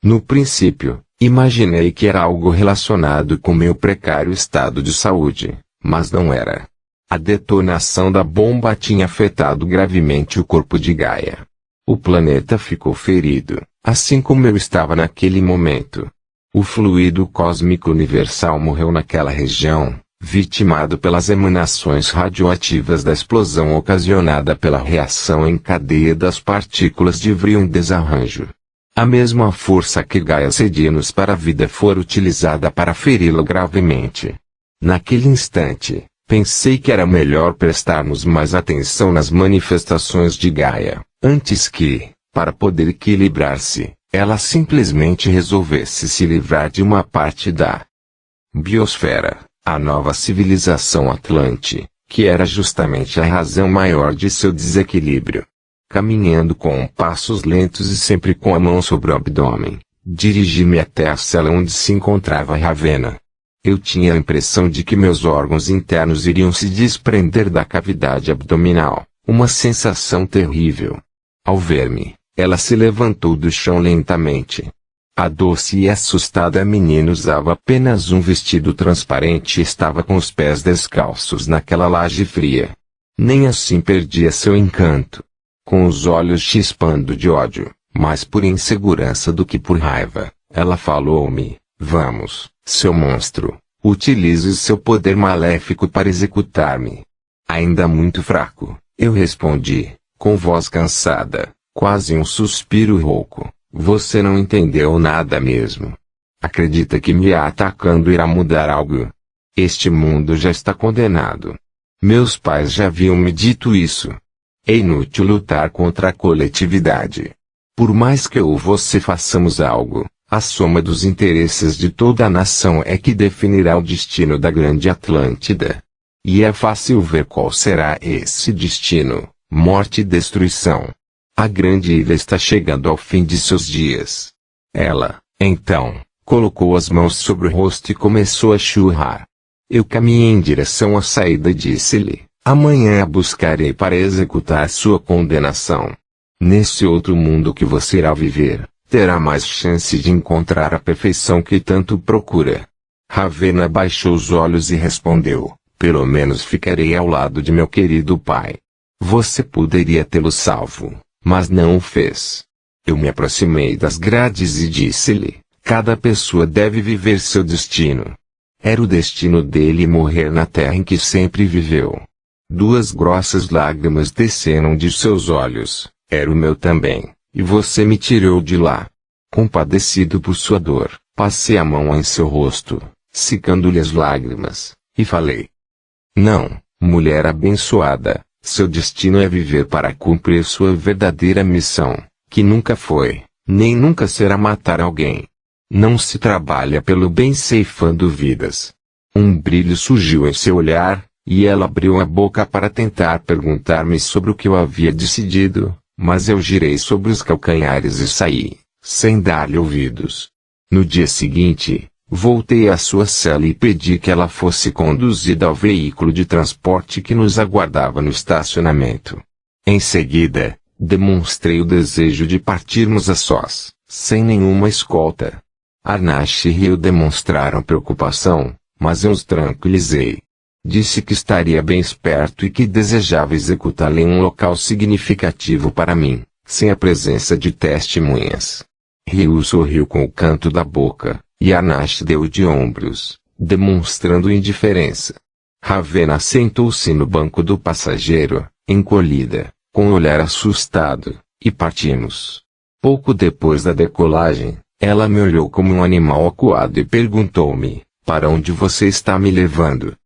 No princípio, imaginei que era algo relacionado com meu precário estado de saúde, mas não era. A detonação da bomba tinha afetado gravemente o corpo de Gaia. O planeta ficou ferido, assim como eu estava naquele momento. O fluido cósmico universal morreu naquela região, vitimado pelas emanações radioativas da explosão ocasionada pela reação em cadeia das partículas de Vrion desarranjo. A mesma força que Gaia cedia-nos para a vida fora utilizada para feri-la gravemente. Naquele instante, pensei que era melhor prestarmos mais atenção nas manifestações de Gaia, antes que, para poder equilibrar-se, ela simplesmente resolvesse se livrar de uma parte da biosfera, a nova civilização Atlante, que era justamente a razão maior de seu desequilíbrio. Caminhando com passos lentos e sempre com a mão sobre o abdômen, dirigi-me até a cela onde se encontrava Ravena. Eu tinha a impressão de que meus órgãos internos iriam se desprender da cavidade abdominal, uma sensação terrível. Ao ver-me, ela se levantou do chão lentamente. A doce e assustada menina usava apenas um vestido transparente e estava com os pés descalços naquela laje fria. Nem assim perdia seu encanto. Com os olhos chispando de ódio, mais por insegurança do que por raiva, ela falou-me, vamos, seu monstro, utilize seu poder maléfico para executar-me. Ainda muito fraco, eu respondi, com voz cansada, quase um suspiro rouco. Você não entendeu nada mesmo. Acredita que me atacando irá mudar algo? Este mundo já está condenado. Meus pais já haviam me dito isso. É inútil lutar contra a coletividade. Por mais que eu ou você façamos algo, a soma dos interesses de toda a nação é que definirá o destino da grande Atlântida. E é fácil ver qual será esse destino: morte e destruição. A grande ilha está chegando ao fim de seus dias. Ela, então, colocou as mãos sobre o rosto e começou a chorar. Eu caminhei em direção à saída e disse-lhe, amanhã a buscarei para executar sua condenação. Nesse outro mundo que você irá viver, terá mais chance de encontrar a perfeição que tanto procura. Ravena baixou os olhos e respondeu, pelo menos ficarei ao lado de meu querido pai. Você poderia tê-lo salvo, mas não o fez. Eu me aproximei das grades e disse-lhe, cada pessoa deve viver seu destino. Era o destino dele morrer na terra em que sempre viveu. 2 grossas lágrimas desceram de seus olhos, era o meu também, e você me tirou de lá. Compadecido por sua dor, passei a mão em seu rosto, secando-lhe as lágrimas, E falei: não, mulher abençoada, seu destino é viver para cumprir sua verdadeira missão, que nunca foi, nem nunca será matar alguém. Não se trabalha pelo bem ceifando vidas. Um brilho surgiu em seu olhar, e ela abriu a boca para tentar perguntar-me sobre o que eu havia decidido, mas eu girei sobre os calcanhares e saí, sem dar-lhe ouvidos. No dia seguinte, voltei à sua cela e pedi que ela fosse conduzida ao veículo de transporte que nos aguardava no estacionamento. Em seguida, demonstrei o desejo de partirmos a sós, sem nenhuma escolta. Arnash e Rio demonstraram preocupação, mas eu os tranquilizei. Disse que estaria bem esperto e que desejava executá-la em um local significativo para mim, sem a presença de testemunhas. Rio sorriu com o canto da boca, e Arnash deu de ombros, demonstrando indiferença. Ravena sentou-se no banco do passageiro, encolhida, com o olhar assustado, e partimos. Pouco depois da decolagem, ela me olhou como um animal acuado e perguntou-me: para onde você está me levando?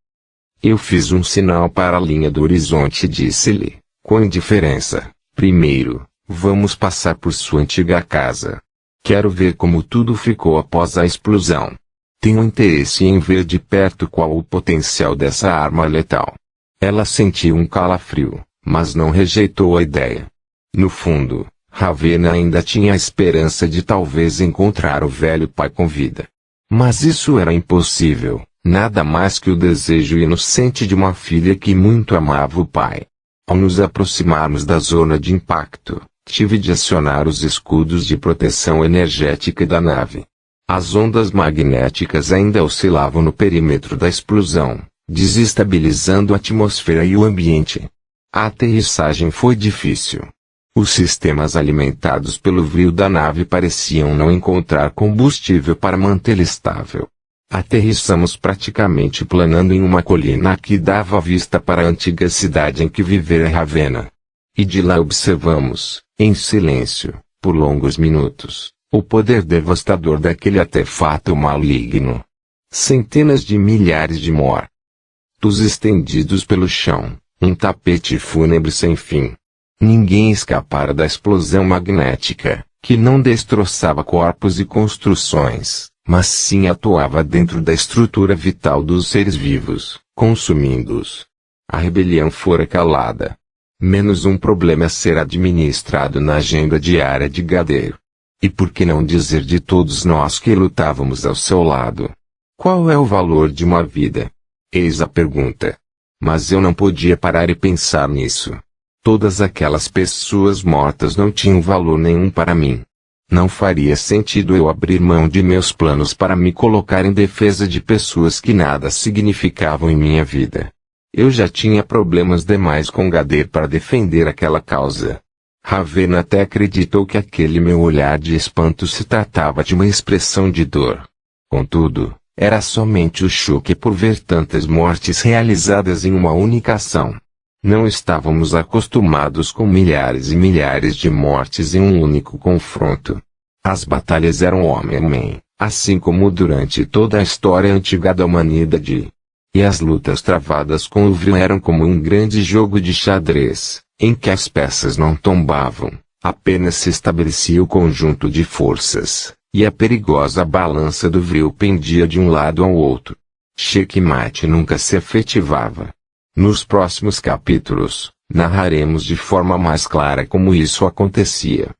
Eu fiz um sinal para a linha do horizonte e disse-lhe, com indiferença: primeiro, vamos passar por sua antiga casa. Quero ver como tudo ficou após a explosão. Tenho interesse em ver de perto qual o potencial dessa arma letal. Ela sentiu um calafrio, mas não rejeitou a ideia. No fundo, Ravena ainda tinha a esperança de talvez encontrar o velho pai com vida. Mas isso era impossível, nada mais que o desejo inocente de uma filha que muito amava o pai. Ao nos aproximarmos da zona de impacto, tive de acionar os escudos de proteção energética da nave. As ondas magnéticas ainda oscilavam no perímetro da explosão, desestabilizando a atmosfera e o ambiente. A aterrissagem foi difícil. Os sistemas alimentados pelo brio da nave pareciam não encontrar combustível para mantê-la estável. Aterrissamos praticamente planando em uma colina que dava vista para a antiga cidade em que vivera Ravena. E de lá observamos, em silêncio, por longos minutos, o poder devastador daquele artefato maligno. Centenas de milhares de mortos estendidos pelo chão, um tapete fúnebre sem fim. Ninguém escapara da explosão magnética, que não destroçava corpos e construções, mas sim atuava dentro da estrutura vital dos seres vivos, consumindo-os. A rebelião fora calada. Menos um problema a ser administrado na agenda diária de Gadeiro. E por que não dizer de todos nós que lutávamos ao seu lado? Qual é o valor de uma vida? Eis a pergunta. Mas eu não podia parar e pensar nisso. Todas aquelas pessoas mortas não tinham valor nenhum para mim. Não faria sentido eu abrir mão de meus planos para me colocar em defesa de pessoas que nada significavam em minha vida. Eu já tinha problemas demais com Gadeiro para defender aquela causa. Ravena até acreditou que aquele meu olhar de espanto se tratava de uma expressão de dor. Contudo, era somente o choque por ver tantas mortes realizadas em uma única ação. Não estávamos acostumados com milhares e milhares de mortes em um único confronto. As batalhas eram homem a homem, assim como durante toda a história antiga da humanidade. E as lutas travadas com o Vril eram como um grande jogo de xadrez, em que as peças não tombavam, apenas se estabelecia o conjunto de forças, e a perigosa balança do Vril pendia de um lado ao outro. Checkmate nunca se efetivava. Nos próximos capítulos, narraremos de forma mais clara como isso acontecia.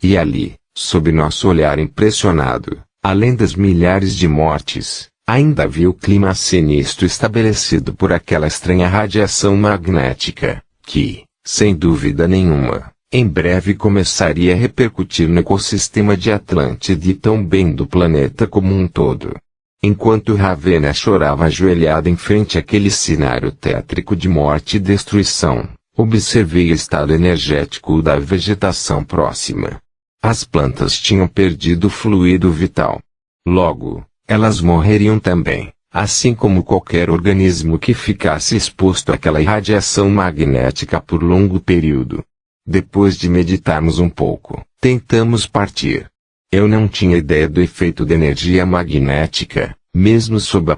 E ali, sob nosso olhar impressionado, além das milhares de mortes, ainda havia o clima sinistro estabelecido por aquela estranha radiação magnética, que, sem dúvida nenhuma, em breve começaria a repercutir no ecossistema de Atlântida e também do planeta como um todo. Enquanto Ravena chorava ajoelhada em frente àquele cenário tétrico de morte e destruição, observei o estado energético da vegetação próxima. As plantas tinham perdido o fluido vital. Logo, elas morreriam também, assim como qualquer organismo que ficasse exposto àquela irradiação magnética por longo período. Depois de meditarmos um pouco, tentamos partir. Eu não tinha ideia do efeito da energia magnética, mesmo sob a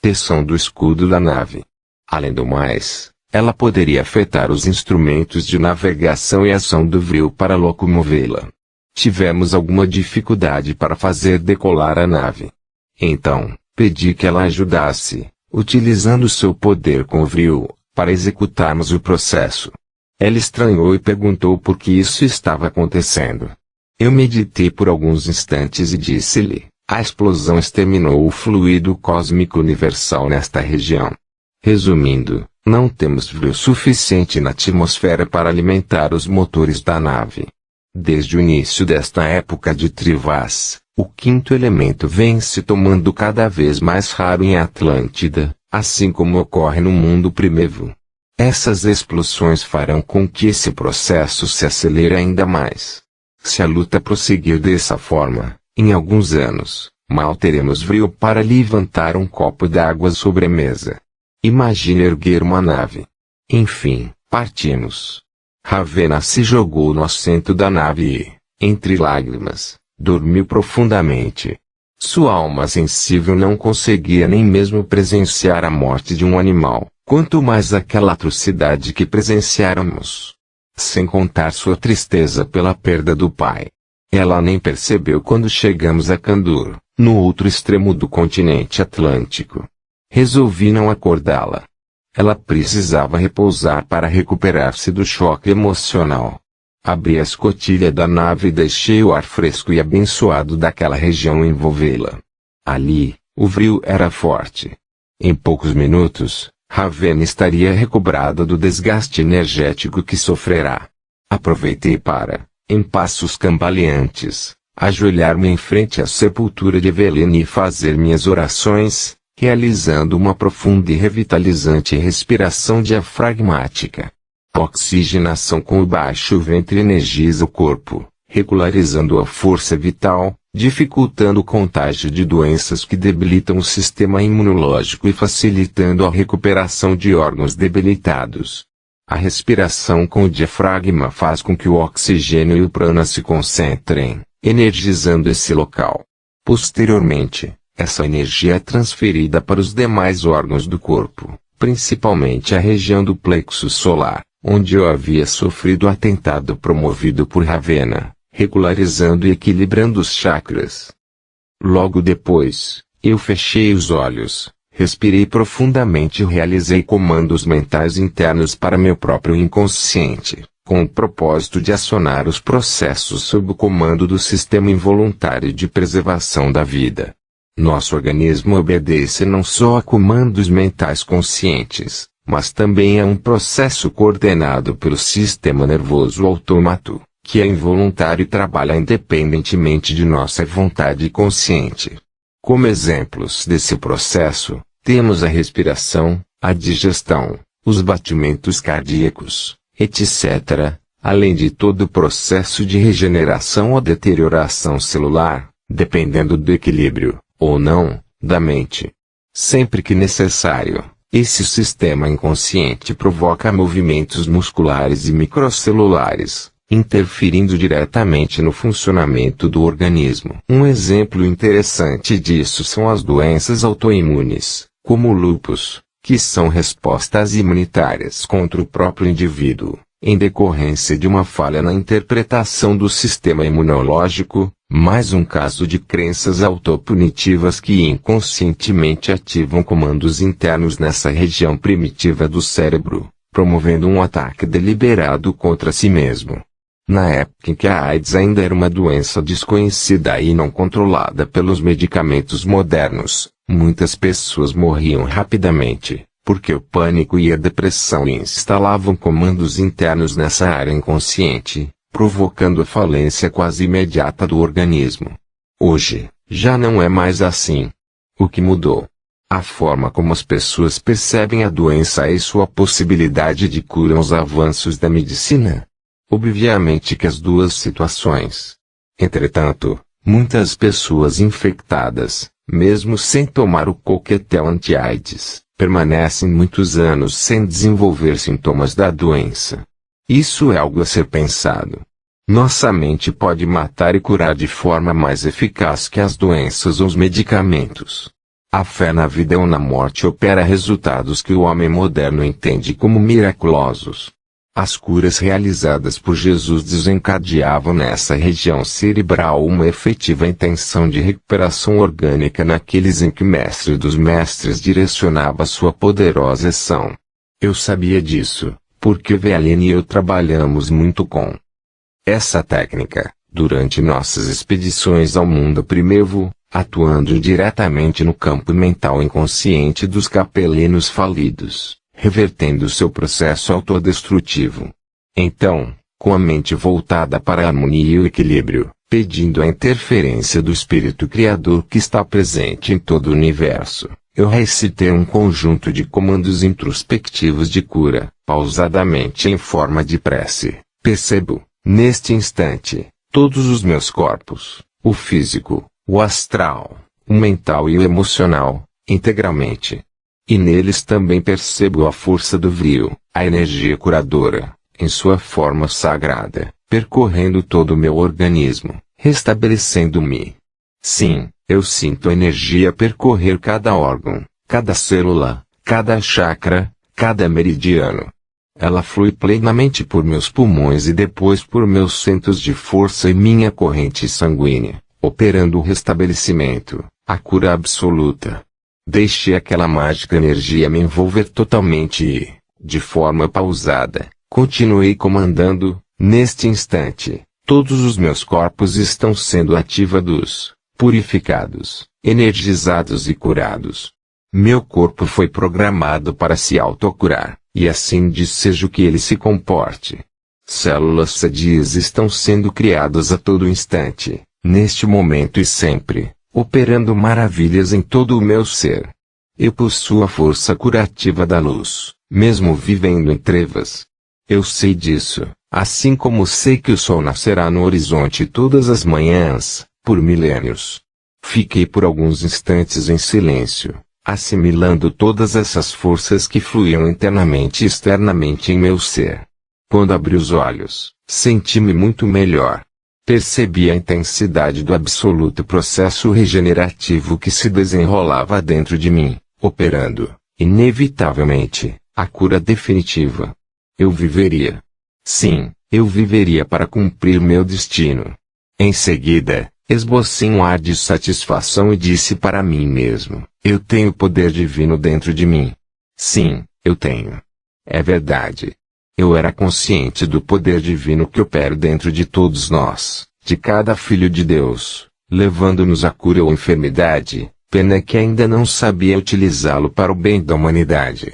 Tensão do escudo da nave. Além do mais, ela poderia afetar os instrumentos de navegação e ação do vril para locomovê-la. Tivemos alguma dificuldade para fazer decolar a nave. Então, pedi que ela ajudasse, utilizando seu poder com o vril, para executarmos o processo. Ela estranhou e perguntou por que isso estava acontecendo. Eu meditei por alguns instantes e disse-lhe: a explosão exterminou o fluido cósmico universal nesta região. Resumindo, não temos vril suficiente na atmosfera para alimentar os motores da nave. Desde o início desta época de Trivas, o quinto elemento vem se tomando cada vez mais raro em Atlântida, assim como ocorre no mundo primevo. Essas explosões farão com que esse processo se acelere ainda mais. Se a luta prosseguir dessa forma, em alguns anos, mal teremos vril para levantar um copo d'água sobre a mesa. Imagine erguer uma nave. Enfim, partimos. Ravenna se jogou no assento da nave e, entre lágrimas, dormiu profundamente. Sua alma sensível não conseguia nem mesmo presenciar a morte de um animal, quanto mais aquela atrocidade que presenciáramos. Sem contar sua tristeza pela perda do pai. Ela nem percebeu quando chegamos a Kandur, no outro extremo do continente atlântico. Resolvi não acordá-la. Ela precisava repousar para recuperar-se do choque emocional. Abri a escotilha da nave e deixei o ar fresco e abençoado daquela região envolvê-la. Ali, o vril era forte. Em poucos minutos, Ravenna estaria recobrada do desgaste energético que sofrerá. Aproveitei para, em passos cambaleantes, ajoelhar-me em frente à sepultura de Evelyn e fazer minhas orações, realizando uma profunda e revitalizante respiração diafragmática. A oxigenação com o baixo ventre energiza o corpo, regularizando a força vital, dificultando o contágio de doenças que debilitam o sistema imunológico e facilitando a recuperação de órgãos debilitados. A respiração com o diafragma faz com que o oxigênio e o prana se concentrem, energizando esse local. Posteriormente, essa energia é transferida para os demais órgãos do corpo, principalmente a região do plexo solar, onde eu havia sofrido o atentado promovido por Ravenna, regularizando e equilibrando os chakras. Logo depois, eu fechei os olhos, respirei profundamente e realizei comandos mentais internos para meu próprio inconsciente, com o propósito de acionar os processos sob o comando do sistema involuntário de preservação da vida. Nosso organismo obedece não só a comandos mentais conscientes, mas também a um processo coordenado pelo sistema nervoso autômato, que é involuntário e trabalha independentemente de nossa vontade consciente. Como exemplos desse processo, temos a respiração, a digestão, os batimentos cardíacos, etc., além de todo o processo de regeneração ou deterioração celular, dependendo do equilíbrio, ou não, da mente. Sempre que necessário, esse sistema inconsciente provoca movimentos musculares e microcelulares, interferindo diretamente no funcionamento do organismo. Um exemplo interessante disso são as doenças autoimunes, como o lúpus, que são respostas imunitárias contra o próprio indivíduo, em decorrência de uma falha na interpretação do sistema imunológico, mais um caso de crenças autopunitivas que inconscientemente ativam comandos internos nessa região primitiva do cérebro, promovendo um ataque deliberado contra si mesmo. Na época em que a AIDS ainda era uma doença desconhecida e não controlada pelos medicamentos modernos, muitas pessoas morriam rapidamente, porque o pânico e a depressão instalavam comandos internos nessa área inconsciente, provocando a falência quase imediata do organismo. Hoje, já não é mais assim. O que mudou? A forma como as pessoas percebem a doença e sua possibilidade de cura aos avanços da medicina. Obviamente que as duas situações. Entretanto, muitas pessoas infectadas, mesmo sem tomar o coquetel anti-AIDS, permanecem muitos anos sem desenvolver sintomas da doença. Isso é algo a ser pensado. Nossa mente pode matar e curar de forma mais eficaz que as doenças ou os medicamentos. A fé na vida ou na morte opera resultados que o homem moderno entende como miraculosos. As curas realizadas por Jesus desencadeavam nessa região cerebral uma efetiva intenção de recuperação orgânica naqueles em que o mestre dos mestres direcionava sua poderosa ação. Eu sabia disso, porque Eveline e eu trabalhamos muito com essa técnica, durante nossas expedições ao mundo primevo, atuando diretamente no campo mental inconsciente dos capelinos falidos, revertendo seu processo autodestrutivo. Então, com a mente voltada para a harmonia e o equilíbrio, pedindo a interferência do Espírito Criador que está presente em todo o universo, eu recitei um conjunto de comandos introspectivos de cura, pausadamente em forma de prece. Percebo, neste instante, todos os meus corpos, o físico, o astral, o mental e o emocional, integralmente. E neles também percebo a força do brio, a energia curadora, em sua forma sagrada, percorrendo todo o meu organismo, restabelecendo-me. Sim, eu sinto a energia percorrer cada órgão, cada célula, cada chakra, cada meridiano. Ela flui plenamente por meus pulmões e depois por meus centros de força e minha corrente sanguínea, operando o restabelecimento, a cura absoluta. Deixe aquela mágica energia me envolver totalmente e, de forma pausada, continuei comandando. Neste instante, todos os meus corpos estão sendo ativados, purificados, energizados e curados. Meu corpo foi programado para se autocurar, e assim desejo que ele se comporte. Células sadias estão sendo criadas a todo instante, neste momento e sempre, operando maravilhas em todo o meu ser. Eu possuo a força curativa da luz, mesmo vivendo em trevas. Eu sei disso, assim como sei que o sol nascerá no horizonte todas as manhãs, por milênios. Fiquei por alguns instantes em silêncio, assimilando todas essas forças que fluíam internamente e externamente em meu ser. Quando abri os olhos, senti-me muito melhor. Percebi a intensidade do absoluto processo regenerativo que se desenrolava dentro de mim, operando, inevitavelmente, a cura definitiva. Eu viveria. Sim, eu viveria para cumprir meu destino. Em seguida, esbocei um ar de satisfação e disse para mim mesmo, eu tenho poder divino dentro de mim. Sim, eu tenho. É verdade. Eu era consciente do poder divino que opera dentro de todos nós, de cada filho de Deus, levando-nos à cura ou enfermidade, pena que ainda não sabia utilizá-lo para o bem da humanidade.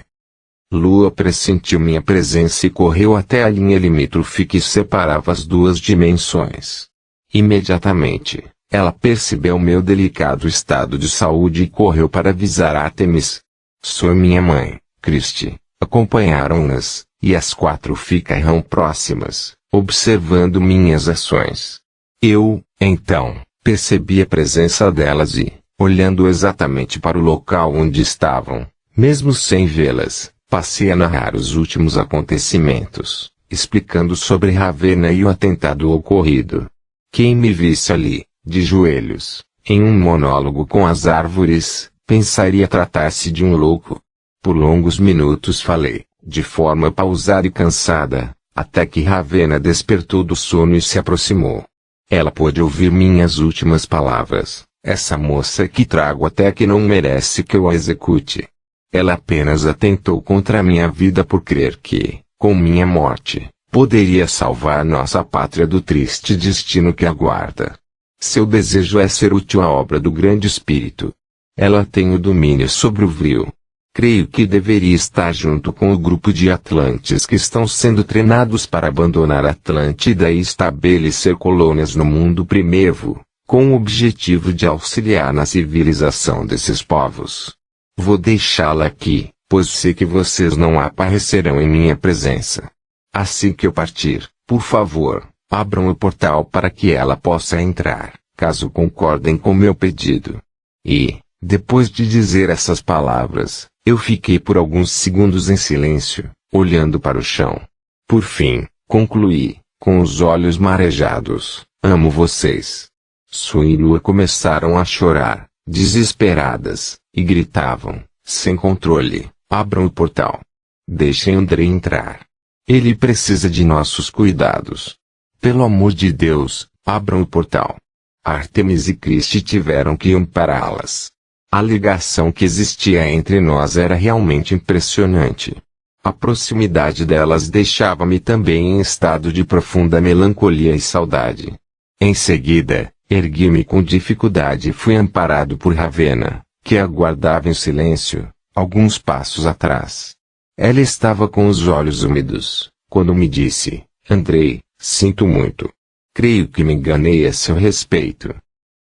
Lua pressentiu minha presença e correu até a linha limítrofe que separava as duas dimensões. Imediatamente, ela percebeu meu delicado estado de saúde e correu para avisar Artemis. Sua minha mãe, Cristi, acompanharam-nas, e as quatro ficaram próximas, observando minhas ações. Eu, então, percebi a presença delas e, olhando exatamente para o local onde estavam, mesmo sem vê-las, passei a narrar os últimos acontecimentos, explicando sobre Ravenna e o atentado ocorrido. Quem me visse ali, de joelhos, em um monólogo com as árvores, pensaria tratar-se de um louco. Por longos minutos falei, de forma pausada e cansada, até que Ravenna despertou do sono e se aproximou. Ela pôde ouvir minhas últimas palavras. Essa moça que trago até que não merece que eu a execute. Ela apenas atentou contra a minha vida por crer que, com minha morte, poderia salvar nossa pátria do triste destino que aguarda. Seu desejo é ser útil à obra do grande espírito. Ela tem o domínio sobre o Vril. Creio que deveria estar junto com o grupo de Atlantes que estão sendo treinados para abandonar Atlântida e estabelecer colônias no mundo primevo, com o objetivo de auxiliar na civilização desses povos. Vou deixá-la aqui, pois sei que vocês não aparecerão em minha presença. Assim que eu partir, por favor, abram o portal para que ela possa entrar, caso concordem com meu pedido. E, depois de dizer essas palavras, eu fiquei por alguns segundos em silêncio, olhando para o chão. Por fim, concluí, com os olhos marejados, amo vocês. Sun e Lua começaram a chorar, desesperadas, e gritavam, sem controle: abram o portal. Deixem Andrei entrar. Ele precisa de nossos cuidados. Pelo amor de Deus, abram o portal. Artemis e Christie tiveram que ampará-las. A ligação que existia entre nós era realmente impressionante. A proximidade delas deixava-me também em estado de profunda melancolia e saudade. Em seguida, ergui-me com dificuldade e fui amparado por Ravenna, que aguardava em silêncio, alguns passos atrás. Ela estava com os olhos úmidos, quando me disse: Andrei, sinto muito. Creio que me enganei a seu respeito.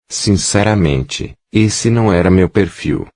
Sinceramente, esse não era meu perfil.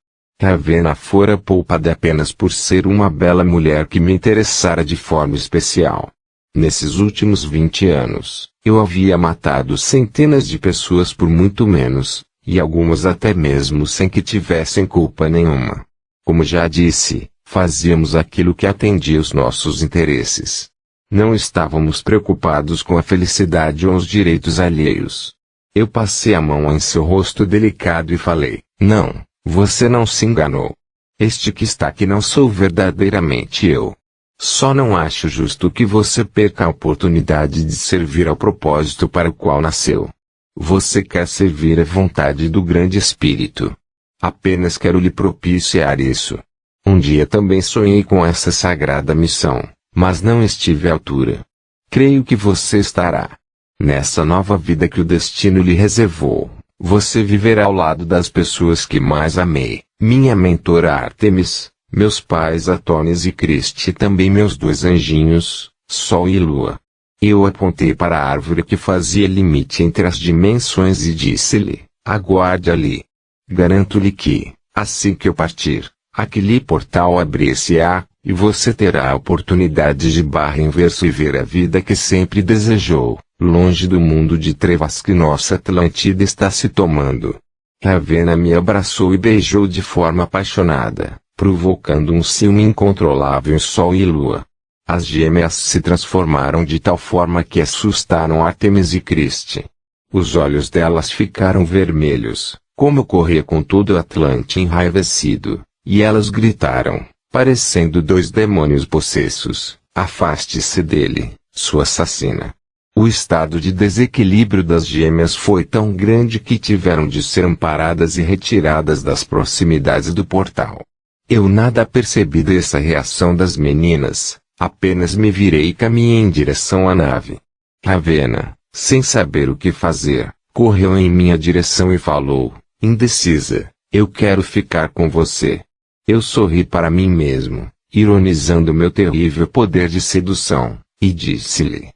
Ravenna fora poupada apenas por ser uma bela mulher que me interessara de forma especial. Nesses últimos 20 anos, eu havia matado centenas de pessoas por muito menos, e algumas até mesmo sem que tivessem culpa nenhuma. Como já disse, fazíamos aquilo que atendia os nossos interesses. Não estávamos preocupados com a felicidade ou os direitos alheios. Eu passei a mão em seu rosto delicado e falei: não, você não se enganou. Este que está aqui não sou verdadeiramente eu. Só não acho justo que você perca a oportunidade de servir ao propósito para o qual nasceu. Você quer servir à vontade do grande Espírito. Apenas quero lhe propiciar isso. Um dia também sonhei com essa sagrada missão, mas não estive à altura. Creio que você estará. Nessa nova vida que o destino lhe reservou, você viverá ao lado das pessoas que mais amei, minha mentora Artemis, meus pais Atonis e Christie e também meus dois anjinhos, Sol e Lua. Eu apontei para a árvore que fazia limite entre as dimensões e disse-lhe: aguarde ali. Garanto-lhe que, assim que eu partir, aquele portal abrir-se-á, e você terá a oportunidade de barra inverso e ver a vida que sempre desejou, longe do mundo de trevas que nossa Atlântida está se tomando. Ravenna me abraçou e beijou de forma apaixonada, provocando um ciúme incontrolável em Sol e Lua. As gêmeas se transformaram de tal forma que assustaram Artemis e Christie. Os olhos delas ficaram vermelhos, como corria com todo o Atlante enraivecido, e elas gritaram, parecendo dois demônios possessos: afaste-se dele, sua assassina. O estado de desequilíbrio das gêmeas foi tão grande que tiveram de ser amparadas e retiradas das proximidades do portal. Eu nada percebi dessa reação das meninas, apenas me virei e caminhei em direção à nave. Ravenna, sem saber o que fazer, correu em minha direção e falou, indecisa: eu quero ficar com você. Eu sorri para mim mesmo, ironizando meu terrível poder de sedução, e disse-lhe: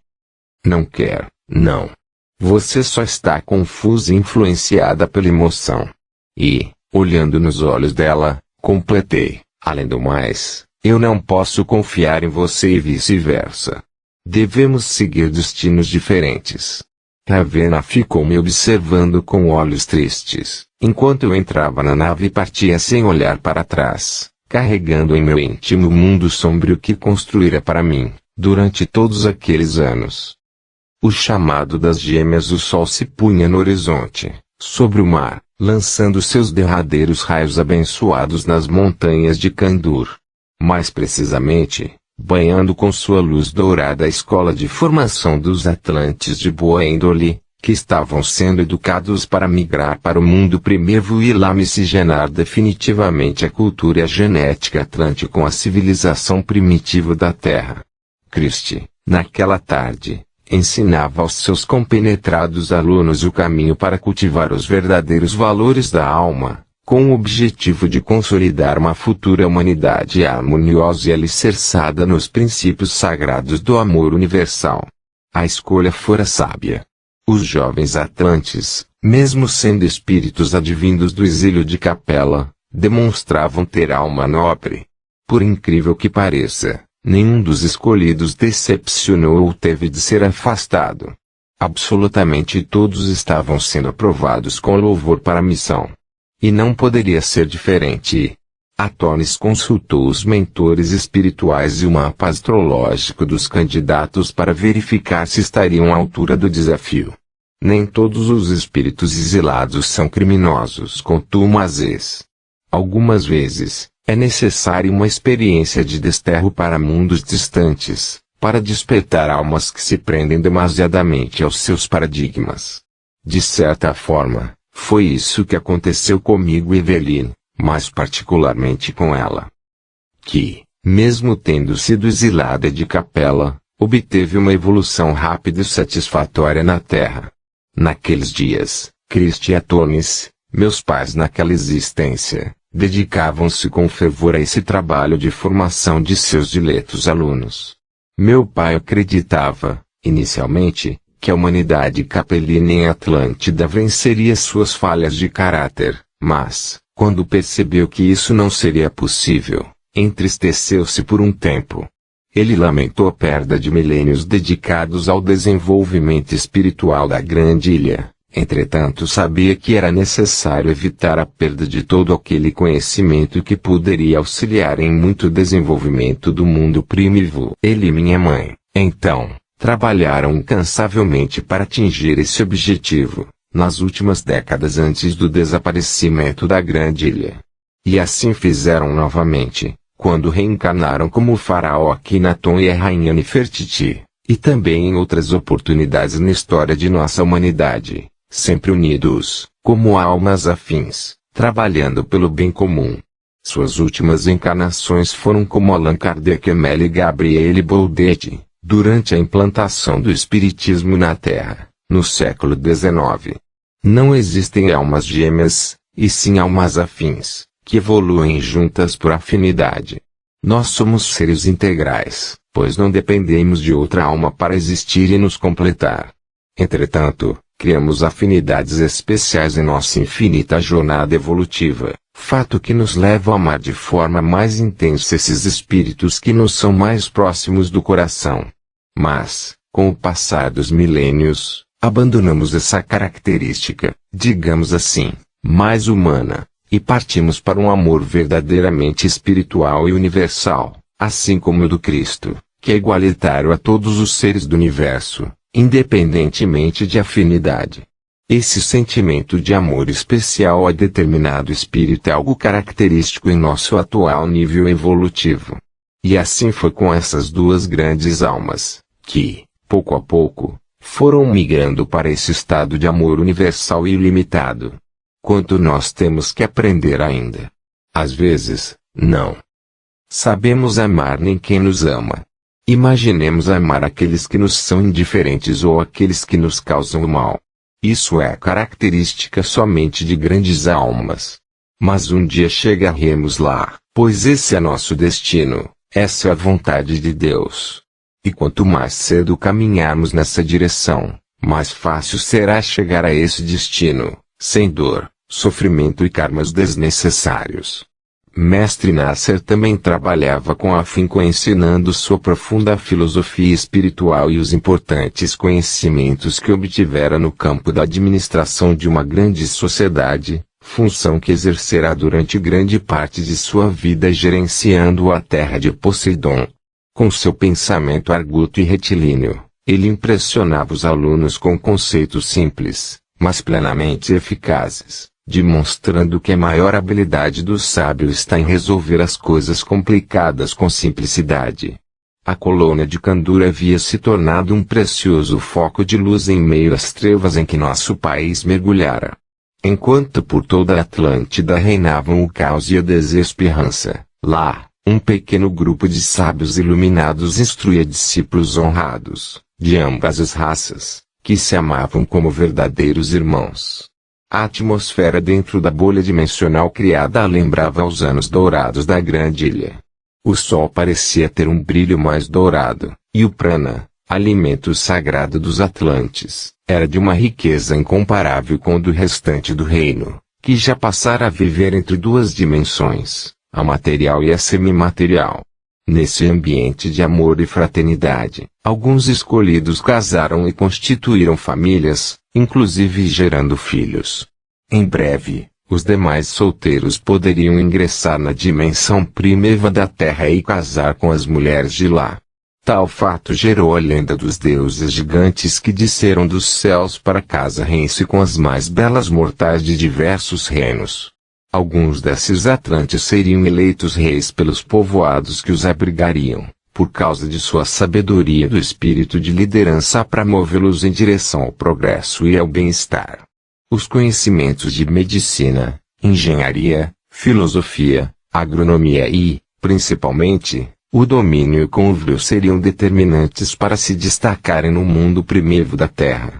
não quero, não. Você só está confusa e influenciada pela emoção. E, olhando nos olhos dela, completei: além do mais, eu não posso confiar em você e vice-versa. Devemos seguir destinos diferentes. Ravenna ficou me observando com olhos tristes, enquanto eu entrava na nave e partia sem olhar para trás, carregando em meu íntimo o mundo sombrio que construíra para mim, durante todos aqueles anos. O chamado das gêmeas. O sol se punha no horizonte, sobre o mar, lançando seus derradeiros raios abençoados nas montanhas de Kandur. Mais precisamente, banhando com sua luz dourada a escola de formação dos Atlantes de boa índole, que estavam sendo educados para migrar para o mundo primitivo e lá miscigenar definitivamente a cultura e a genética atlante com a civilização primitiva da Terra. Christie, naquela tarde, ensinava aos seus compenetrados alunos o caminho para cultivar os verdadeiros valores da alma, com o objetivo de consolidar uma futura humanidade harmoniosa e alicerçada nos princípios sagrados do amor universal. A escolha fora sábia. Os jovens atlantes, mesmo sendo espíritos advindos do exílio de Capela, demonstravam ter alma nobre. Por incrível que pareça, nenhum dos escolhidos decepcionou ou teve de ser afastado. Absolutamente todos estavam sendo aprovados com louvor para a missão. E não poderia ser diferente. Atonis consultou os mentores espirituais e o mapa astrológico dos candidatos para verificar se estariam à altura do desafio. Nem todos os espíritos exilados são criminosos contumazes. Algumas vezes, é necessária uma experiência de desterro para mundos distantes, para despertar almas que se prendem demasiadamente aos seus paradigmas. De certa forma, foi isso que aconteceu comigo e Eveline, mais particularmente com ela. Que, mesmo tendo sido exilada de Capela, obteve uma evolução rápida e satisfatória na Terra. Naqueles dias, Christie e Atones, meus pais naquela existência, dedicavam-se com fervor a esse trabalho de formação de seus diletos alunos. Meu pai acreditava, inicialmente, que a humanidade capelina em Atlântida venceria suas falhas de caráter, mas, quando percebeu que isso não seria possível, entristeceu-se por um tempo. Ele lamentou a perda de milênios dedicados ao desenvolvimento espiritual da grande ilha. Entretanto, sabia que era necessário evitar a perda de todo aquele conhecimento que poderia auxiliar em muito desenvolvimento do mundo primitivo. Ele e minha mãe, então, trabalharam incansavelmente para atingir esse objetivo, nas últimas décadas antes do desaparecimento da grande ilha. E assim fizeram novamente, quando reencarnaram como o faraó Akhenaton e a rainha Nefertiti, e também em outras oportunidades na história de nossa humanidade, sempre unidos, como almas afins, trabalhando pelo bem comum. Suas últimas encarnações foram como Allan Kardec e Amélie Gabrielle Baudet, durante a implantação do Espiritismo na Terra, no século XIX. Não existem almas gêmeas, e sim almas afins, que evoluem juntas por afinidade. Nós somos seres integrais, pois não dependemos de outra alma para existir e nos completar. Entretanto, criamos afinidades especiais em nossa infinita jornada evolutiva, fato que nos leva a amar de forma mais intensa esses espíritos que nos são mais próximos do coração. Mas, com o passar dos milênios, abandonamos essa característica, digamos assim, mais humana, e partimos para um amor verdadeiramente espiritual e universal, assim como o do Cristo, que é igualitário a todos os seres do universo, independentemente de afinidade. Esse sentimento de amor especial a determinado espírito é algo característico em nosso atual nível evolutivo. E assim foi com essas duas grandes almas, que, pouco a pouco, foram migrando para esse estado de amor universal e ilimitado. Quanto nós temos que aprender ainda. Às vezes, não sabemos amar nem quem nos ama. Imaginemos amar aqueles que nos são indiferentes ou aqueles que nos causam mal. Isso é característica somente de grandes almas. Mas um dia chegaremos lá, pois esse é nosso destino, essa é a vontade de Deus. E quanto mais cedo caminharmos nessa direção, mais fácil será chegar a esse destino, sem dor, sofrimento e karmas desnecessários. Mestre Nasser também trabalhava com afinco ensinando sua profunda filosofia espiritual e os importantes conhecimentos que obtivera no campo da administração de uma grande sociedade, função que exercerá durante grande parte de sua vida gerenciando a terra de Poseidon. Com seu pensamento arguto e retilíneo, ele impressionava os alunos com conceitos simples, mas plenamente eficazes, demonstrando que a maior habilidade do sábio está em resolver as coisas complicadas com simplicidade. A colônia de Candura havia se tornado um precioso foco de luz em meio às trevas em que nosso país mergulhara. Enquanto por toda a Atlântida reinavam o caos e a desesperança, lá, um pequeno grupo de sábios iluminados instruía discípulos honrados, de ambas as raças, que se amavam como verdadeiros irmãos. A atmosfera dentro da bolha dimensional criada a lembrava os anos dourados da grande ilha. O sol parecia ter um brilho mais dourado, e o prana, alimento sagrado dos Atlantes, era de uma riqueza incomparável com o do restante do reino, que já passara a viver entre duas dimensões, a material e a semimaterial. Nesse ambiente de amor e fraternidade, alguns escolhidos casaram e constituíram famílias, inclusive gerando filhos. Em breve, os demais solteiros poderiam ingressar na dimensão primeva da Terra e casar com as mulheres de lá. Tal fato gerou a lenda dos deuses gigantes que desceram dos céus para casa rense com as mais belas mortais de diversos reinos. Alguns desses atlantes seriam eleitos reis pelos povoados que os abrigariam, por causa de sua sabedoria do espírito de liderança para movê-los em direção ao progresso e ao bem-estar. Os conhecimentos de medicina, engenharia, filosofia, agronomia e, principalmente, o domínio cônjuge seriam determinantes para se destacarem no mundo primitivo da Terra.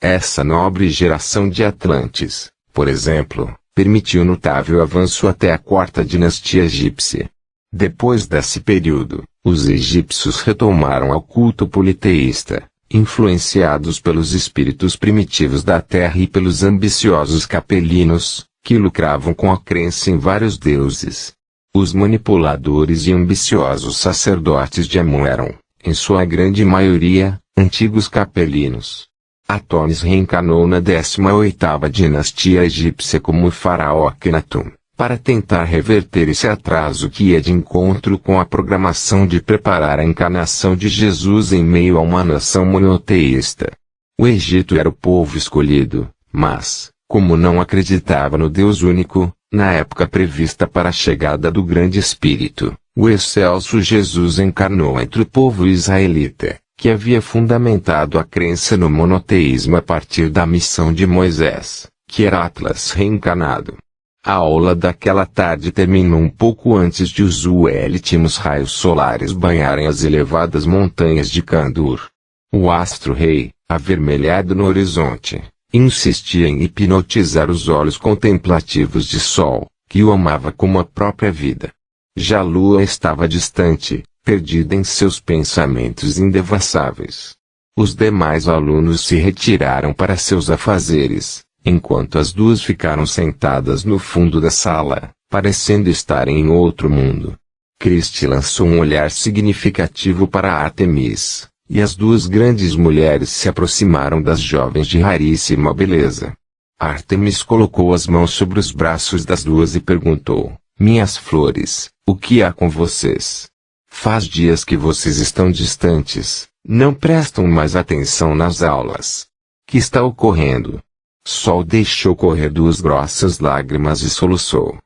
Essa nobre geração de Atlantes, por exemplo, permitiu notável avanço até a quarta dinastia egípcia. Depois desse período, os egípcios retomaram ao culto politeísta, influenciados pelos espíritos primitivos da terra e pelos ambiciosos capelinos, que lucravam com a crença em vários deuses. Os manipuladores e ambiciosos sacerdotes de Amon eram, em sua grande maioria, antigos capelinos. Atones reencarnou na 18ª dinastia egípcia como faraó Akhenaton, para tentar reverter esse atraso que ia de encontro com a programação de preparar a encarnação de Jesus em meio a uma nação monoteísta. O Egito era o povo escolhido, mas, como não acreditava no Deus único, na época prevista para a chegada do Grande Espírito, o excelso Jesus encarnou entre o povo israelita, que havia fundamentado a crença no monoteísmo a partir da missão de Moisés, que era Atlas reencarnado. A aula daquela tarde terminou um pouco antes de os últimos raios solares banharem as elevadas montanhas de Kandur. O astro-rei, avermelhado no horizonte, insistia em hipnotizar os olhos contemplativos de Sol, que o amava como a própria vida. Já a lua estava distante, perdida em seus pensamentos indevassáveis. Os demais alunos se retiraram para seus afazeres, enquanto as duas ficaram sentadas no fundo da sala, parecendo estarem em outro mundo. Christie lançou um olhar significativo para Artemis, e as duas grandes mulheres se aproximaram das jovens de raríssima beleza. Artemis colocou as mãos sobre os braços das duas e perguntou: "Minhas flores, o que há com vocês? Faz dias que vocês estão distantes, não prestam mais atenção nas aulas. Que está ocorrendo?" Sol deixou correr duas grossas lágrimas e soluçou.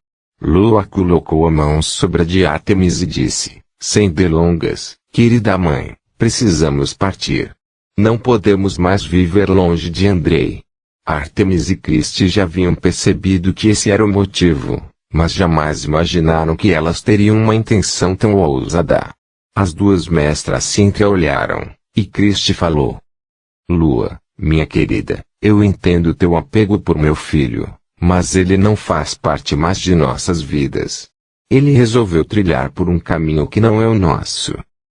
Lua colocou a mão sobre a de Artemis e disse: "Sem delongas, querida mãe, precisamos partir. Não podemos mais viver longe de Andrei." Artemis e Christie já haviam percebido que esse era o motivo, mas jamais imaginaram que elas teriam uma intenção tão ousada. As duas mestras se entreolharam, e Christie falou: "Lua, minha querida, eu entendo teu apego por meu filho, mas ele não faz parte mais de nossas vidas. Ele resolveu trilhar por um caminho que não é o nosso.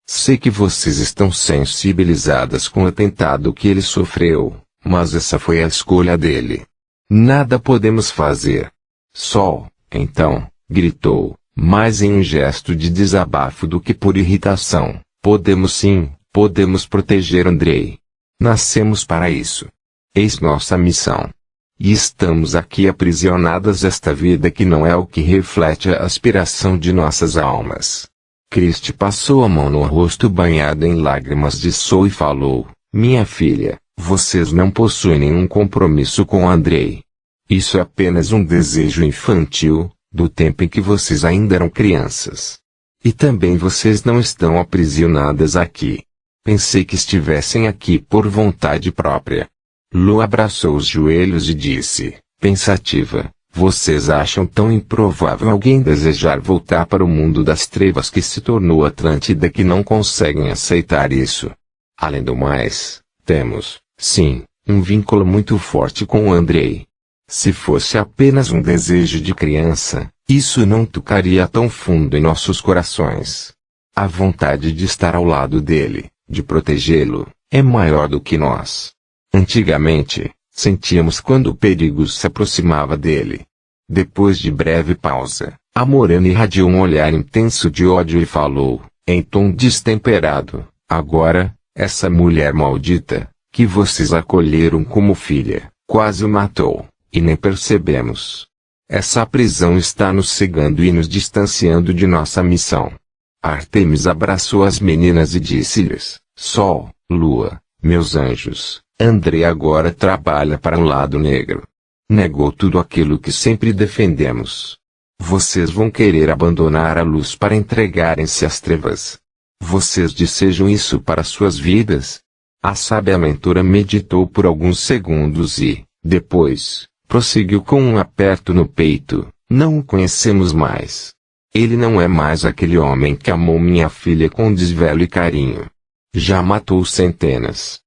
Sei que vocês estão sensibilizadas com o atentado que ele sofreu, mas essa foi a escolha dele. Nada podemos fazer." Sol, então, gritou, mais em um gesto de desabafo do que por irritação: "Podemos sim, podemos proteger Andrei. Nascemos para isso. Eis nossa missão. E estamos aqui aprisionadas esta vida que não é o que reflete a aspiração de nossas almas." Christie passou a mão no rosto banhado em lágrimas de Sol e falou: "Minha filha, vocês não possuem nenhum compromisso com Andrei. Isso é apenas um desejo infantil, do tempo em que vocês ainda eram crianças. E também vocês não estão aprisionadas aqui. Pensei que estivessem aqui por vontade própria." Lu abraçou os joelhos e disse, pensativa: "Vocês acham tão improvável alguém desejar voltar para o mundo das trevas que se tornou Atlântida que não conseguem aceitar isso? Além do mais, temos, sim, um vínculo muito forte com o Andrei. Se fosse apenas um desejo de criança, isso não tocaria tão fundo em nossos corações. A vontade de estar ao lado dele, de protegê-lo, é maior do que nós. Antigamente, sentíamos quando o perigo se aproximava dele." Depois de breve pausa, a morena irradiou um olhar intenso de ódio e falou, em tom destemperado: "Agora, essa mulher maldita, que vocês acolheram como filha, quase o matou, e nem percebemos. Essa prisão está nos cegando e nos distanciando de nossa missão. Ártemis abraçou as meninas e disse-lhes: Sol, Lua, meus anjos, Andrei agora trabalha para o lado negro. Negou tudo aquilo que sempre defendemos. Vocês vão querer abandonar a luz para entregarem-se às trevas. Vocês desejam isso para suas vidas? A sábia mentora meditou por alguns segundos e, depois, prosseguiu com um aperto no peito: Não o conhecemos mais. Ele não é mais aquele homem que amou minha filha com desvelo e carinho. Já matou centenas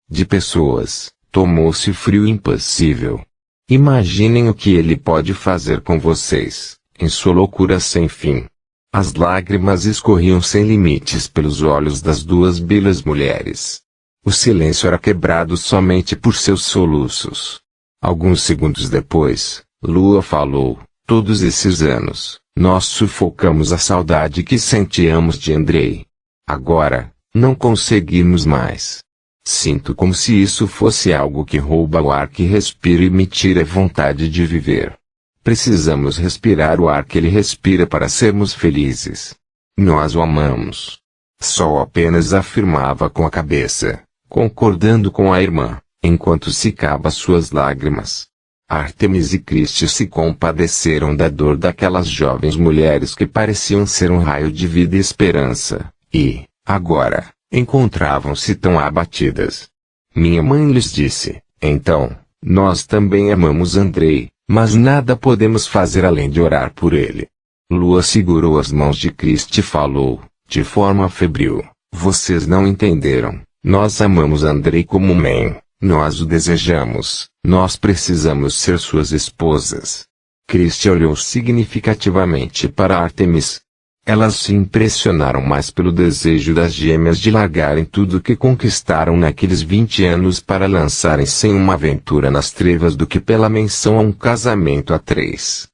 de pessoas, tomou-se frio e impassível. Imaginem o que ele pode fazer com vocês, em sua loucura sem fim. As lágrimas escorriam sem limites pelos olhos das duas belas mulheres. O silêncio era quebrado somente por seus soluços. Alguns segundos depois, Lua falou: Todos esses anos, nós sufocamos a saudade que sentíamos de Andrei. Agora, não conseguimos mais. Sinto como se isso fosse algo que rouba o ar que respiro e me tira a vontade de viver. Precisamos respirar o ar que ele respira para sermos felizes. Nós o amamos. Sol apenas afirmava com a cabeça, concordando com a irmã, enquanto secava suas lágrimas. Ártemis e Cristi se compadeceram da dor daquelas jovens mulheres que pareciam ser um raio de vida e esperança, e, agora, encontravam-se tão abatidas. Minha mãe lhes disse: Então, nós também amamos Andrei, mas nada podemos fazer além de orar por ele. Lua segurou as mãos de Cristi e falou, de forma febril: Vocês não entenderam. Nós amamos Andrei como mãe, nós o desejamos, nós precisamos ser suas esposas. Cristi olhou significativamente para Ártemis. Elas se impressionaram mais pelo desejo das gêmeas de largarem tudo o que conquistaram naqueles 20 anos para lançarem-se em uma aventura nas trevas do que pela menção a um casamento a 3.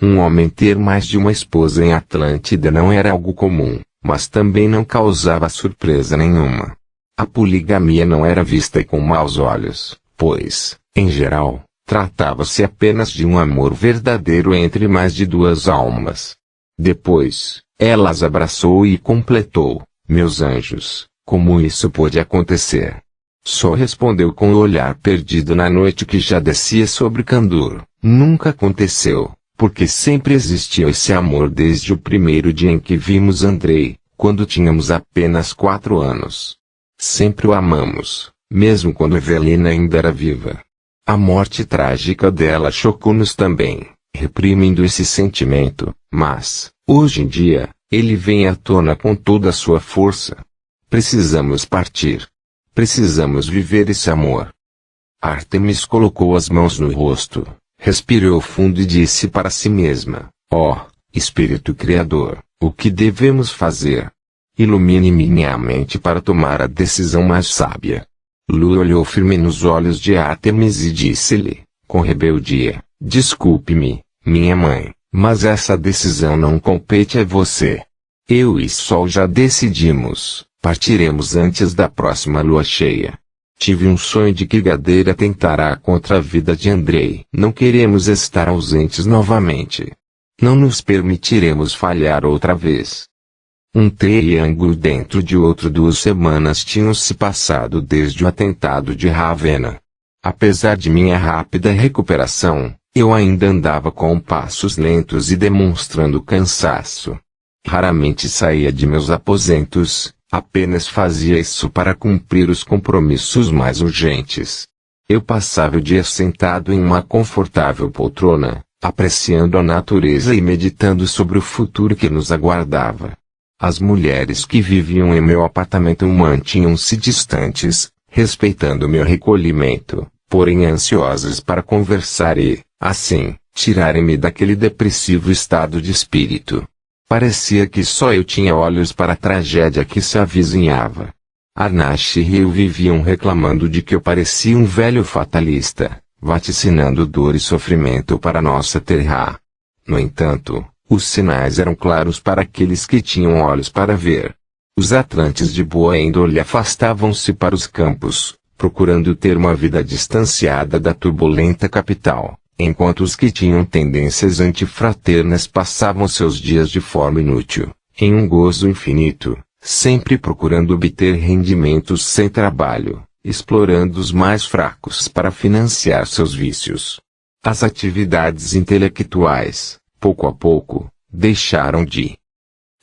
Um homem ter mais de uma esposa em Atlântida não era algo comum, mas também não causava surpresa nenhuma. A poligamia não era vista com maus olhos, pois, em geral, tratava-se apenas de um amor verdadeiro entre mais de duas almas. Depois, ela as abraçou e completou: Meus anjos, como isso pôde acontecer? Sol respondeu com o olhar perdido na noite que já descia sobre Candur: Nunca aconteceu, porque sempre existiu esse amor desde o primeiro dia em que vimos Andrei, quando tínhamos apenas 4 anos. Sempre o amamos, mesmo quando Evelina ainda era viva. A morte trágica dela chocou-nos também, reprimindo esse sentimento, mas, hoje em dia, ele vem à tona com toda a sua força. Precisamos partir. Precisamos viver esse amor. Ártemis colocou as mãos no rosto, respirou fundo e disse para si mesma: Ó, Espírito Criador, o que devemos fazer? Ilumine minha mente para tomar a decisão mais sábia. Lua olhou firme nos olhos de Ártemis e disse-lhe, com rebeldia: Desculpe-me, minha mãe, mas essa decisão não compete a você. Eu e Sol já decidimos, partiremos antes da próxima lua cheia. Tive um sonho de que Gadeira tentará contra a vida de Andrei. Não queremos estar ausentes novamente. Não nos permitiremos falhar outra vez. Um triângulo dentro de outro. 2 semanas tinham se passado desde o atentado de Ravenna. Apesar de minha rápida recuperação, eu ainda andava com passos lentos e demonstrando cansaço. Raramente saía de meus aposentos, apenas fazia isso para cumprir os compromissos mais urgentes. Eu passava o dia sentado em uma confortável poltrona, apreciando a natureza e meditando sobre o futuro que nos aguardava. As mulheres que viviam em meu apartamento mantinham-se distantes, respeitando meu recolhimento, porém ansiosas para conversar e, assim, tirarem-me daquele depressivo estado de espírito. Parecia que só eu tinha olhos para a tragédia que se avizinhava. Arnash e Rio viviam reclamando de que eu parecia um velho fatalista, vaticinando dor e sofrimento para nossa terra. No entanto, os sinais eram claros para aqueles que tinham olhos para ver. Os atlantes de boa índole afastavam-se para os campos, procurando ter uma vida distanciada da turbulenta capital, enquanto os que tinham tendências antifraternas passavam seus dias de forma inútil, em um gozo infinito, sempre procurando obter rendimentos sem trabalho, explorando os mais fracos para financiar seus vícios. As atividades intelectuais, pouco a pouco, deixaram de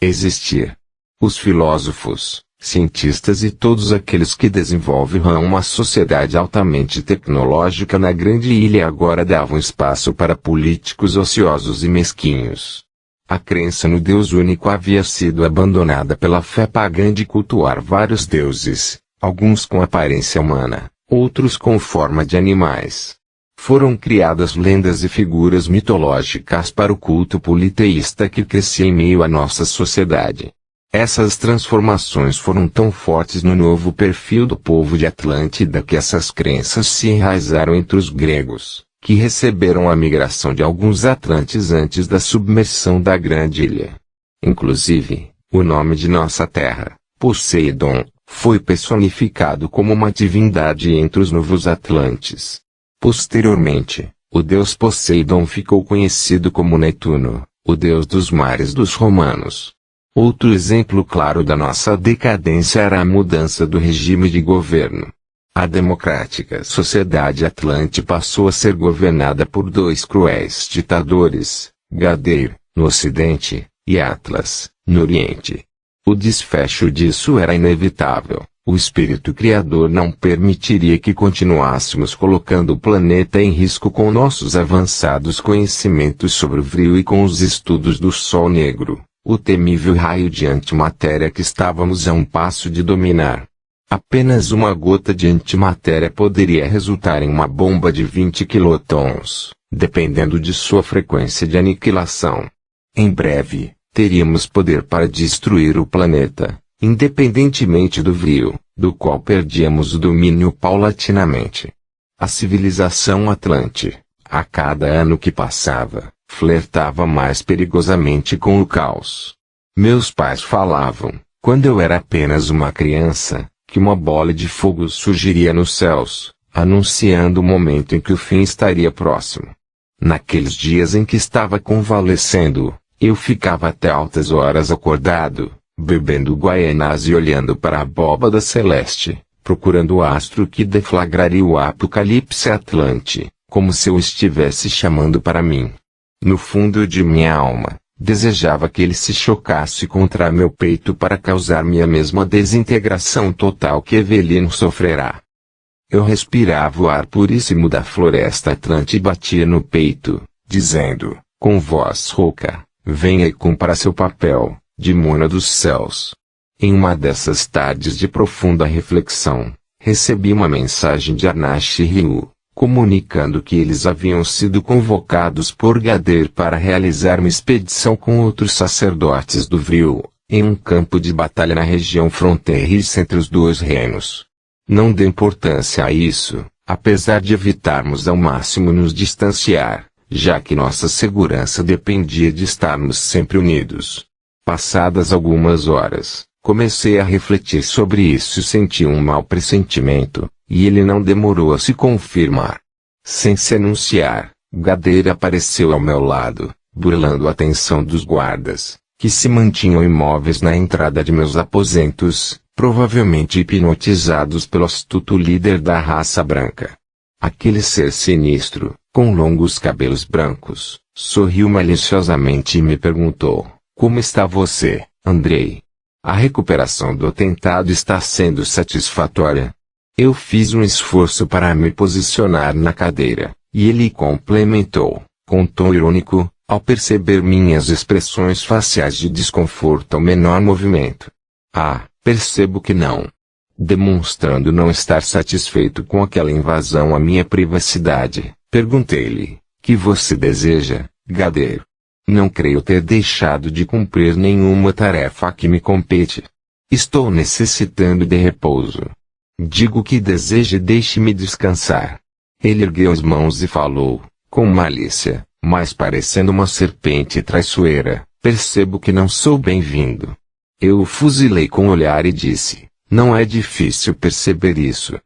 existir. Os filósofos, cientistas e todos aqueles que desenvolvem uma sociedade altamente tecnológica na grande ilha agora davam espaço para políticos ociosos e mesquinhos. A crença no Deus único havia sido abandonada pela fé pagã de cultuar vários deuses, alguns com aparência humana, outros com forma de animais. Foram criadas lendas e figuras mitológicas para o culto politeísta que crescia em meio à nossa sociedade. Essas transformações foram tão fortes no novo perfil do povo de Atlântida que essas crenças se enraizaram entre os gregos, que receberam a migração de alguns atlantes antes da submersão da grande ilha. Inclusive, o nome de nossa terra, Poseidon, foi personificado como uma divindade entre os novos atlantes. Posteriormente, o deus Poseidon ficou conhecido como Netuno, o deus dos mares dos romanos. Outro exemplo claro da nossa decadência era a mudança do regime de governo. A democrática sociedade atlante passou a ser governada por dois cruéis ditadores, Gadeir, no Ocidente, e Atlas, no Oriente. O desfecho disso era inevitável. O espírito criador não permitiria que continuássemos colocando o planeta em risco com nossos avançados conhecimentos sobre o frio e com os estudos do Sol Negro, o temível raio de antimatéria que estávamos a um passo de dominar. Apenas uma gota de antimatéria poderia resultar em uma bomba de 20 quilotons, dependendo de sua frequência de aniquilação. Em breve, teríamos poder para destruir o planeta, independentemente do frio, do qual perdíamos o domínio paulatinamente. A civilização atlante, a cada ano que passava, flertava mais perigosamente com o caos. Meus pais falavam, quando eu era apenas uma criança, que uma bola de fogo surgiria nos céus, anunciando o momento em que o fim estaria próximo. Naqueles dias em que estava convalescendo, eu ficava até altas horas acordado, bebendo guaianás e olhando para a abóbada celeste, procurando o astro que deflagraria o apocalipse atlante, como se eu estivesse chamando para mim. No fundo de minha alma, desejava que ele se chocasse contra meu peito para causar-me a mesma desintegração total que Evelino sofrerá. Eu respirava o ar puríssimo da floresta atlante e batia no peito, dizendo, com voz rouca, venha e cumpra seu papel, demônio dos céus. Em uma dessas tardes de profunda reflexão, recebi uma mensagem de Arnash e Ryu, comunicando que eles haviam sido convocados por Gadeir para realizar uma expedição com outros sacerdotes do Vril, em um campo de batalha na região fronteiriça entre os dois reinos. Não dê importância a isso, apesar de evitarmos ao máximo nos distanciar, já que nossa segurança dependia de estarmos sempre unidos. Passadas algumas horas, comecei a refletir sobre isso e senti um mau pressentimento, e ele não demorou a se confirmar. Sem se anunciar, Gadeir apareceu ao meu lado, burlando a atenção dos guardas, que se mantinham imóveis na entrada de meus aposentos, provavelmente hipnotizados pelo astuto líder da raça branca. Aquele ser sinistro, com longos cabelos brancos, sorriu maliciosamente e me perguntou, como está você, Andrei? A recuperação do atentado está sendo satisfatória? Eu fiz um esforço para me posicionar na cadeira, e ele complementou, com tom irônico, ao perceber minhas expressões faciais de desconforto ao menor movimento. Ah, percebo que não. Demonstrando não estar satisfeito com aquela invasão à minha privacidade, perguntei-lhe, que você deseja, Gadeir? Não creio ter deixado de cumprir nenhuma tarefa que me compete. Estou necessitando de repouso. Digo que deseje e deixe-me descansar. Ele ergueu as mãos e falou, com malícia, mas parecendo uma serpente traiçoeira, percebo que não sou bem-vindo. Eu o fuzilei com o olhar e disse, não é difícil perceber isso.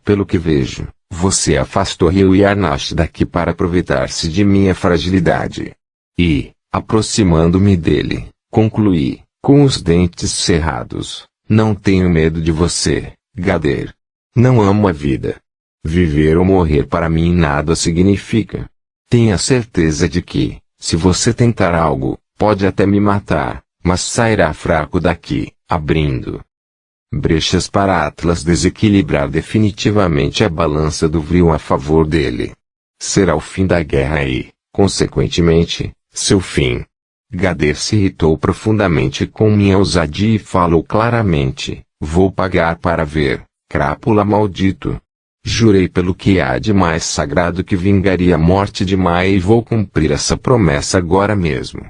Pelo que vejo, você afastou Ryu e Arnash daqui para aproveitar-se de minha fragilidade. E, aproximando-me dele, Concluí, com os dentes cerrados. Não tenho medo de você, Gadeer. Não amo a vida. Viver ou morrer para mim nada significa. Tenha certeza de que, se você tentar algo, pode até me matar, mas sairá fraco daqui, abrindo brechas para Atlas desequilibrar definitivamente a balança do Vril a favor dele. Será o fim da guerra e, consequentemente, seu fim. Gadeer se irritou profundamente com minha ousadia e falou claramente: vou pagar para ver, crápula maldito. Jurei pelo que há de mais sagrado que vingaria a morte de Maia e vou cumprir essa promessa agora mesmo.